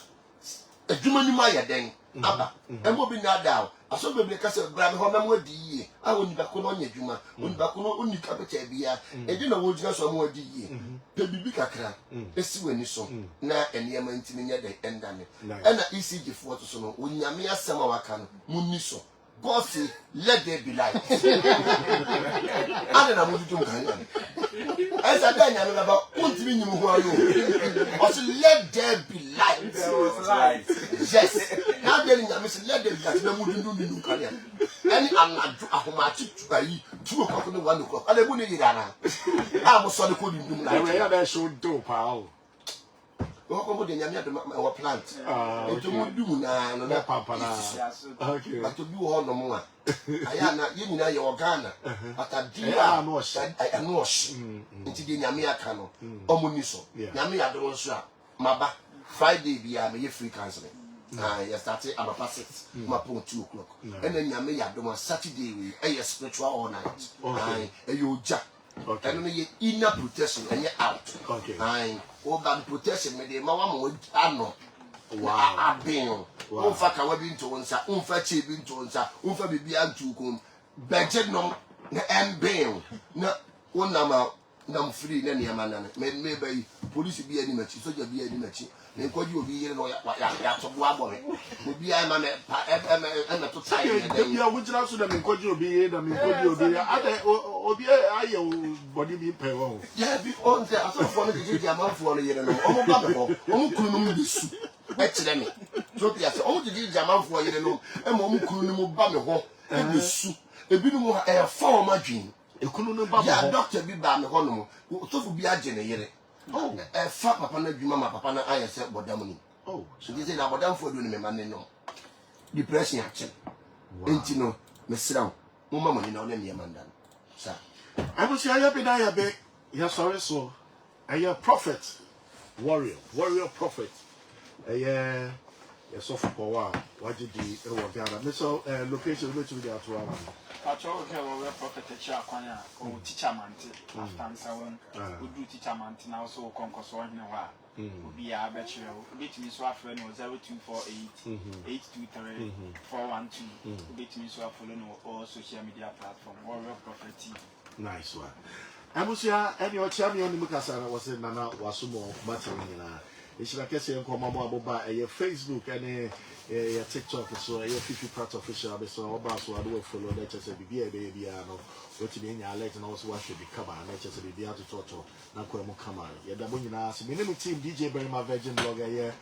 adwuma ni ma ye den aba. Ema bi na ada aso bebre ka say bra me ho mem wadi yie. A woni ba ko no nya adwuma. Woni ba ko no oni kapeta bia. E di na wo gyina so mo wadi yie. Pe bibi kakra esi wani so na enema ntimi nya den endane. Ena ECG fo to so no onyame asem a waka no munni so. God say, let there be light. I don't know what to do. As I done, I about let there be light. Yes. Now then, I miss let there be light. No more do new career. Any I'm not a homatic to buy 2 o'clock and 1 o'clock. I wouldn't need that. I was on the coding room. I should do, pal. Welcome to our plant. It would do now, no papa. Okay, but to do all no more. I am not you know your Ghana, but I did not know I know into the Yamia Cano, Omuniso, Yamia Dosha, Maba, Friday be a free counseling. I started about past 6, my point 2 o'clock, and then Yamia Doma Saturday, a spiritual all night. And you jack. Okay. And only inner protection and you're out. Okay. I over the protection, maybe Mamma would know. Wow. I've been. Unfa Kawabin to one, Unfa Chibin to one, Unfa Bibian to come. Budget no, and bail. No, one number, number 3, then your man, maybe police be any match, so you'll be any match. Then could you be in what you have to wabble? Maybe I'm a to tie. Yeah, which also the could you be in? I mean, could you be I body be pay. Yeah, because I saw one of the amount for a year and almost this. Actually, so yes, all the amount for a year and almost couldn't bumble home and the soup. A bit more a form margin. A couldn't bumble. Doctor be bam home, so be a generate. Oh, a fat papa, mama, papa, I said, what damn. Oh, so this is about them for doing me, man. No depression action. Ain't you know, Miss Round, Mumma, you know, let me a man. Sir, I will say, I have been I beg. Yes, sorry, so I am prophet, warrior prophet. so for power waje di e wo Ghana me so location we to be at one patrol here we prophet teacher kwan a o teacher mante after nsawen we do teacher mante now so konkoso hene wa obi a be kire o betimi so afre no 0248 823 412 betimi so afolo no all social media platform Warrior Prophet TV. Nice one. Abusia any o chia me oni mukasa na wose nana wasumo matin nyina ishira kese enko mama aboba Facebook and TikTok so Fifi Pratt official be so oba so ado follow na chese bibia be no what me nya alert na also what should be cover na chese bibia to toto na kwa mo kama ye da bo nyina se me team DJ Berima Virgin blogger ye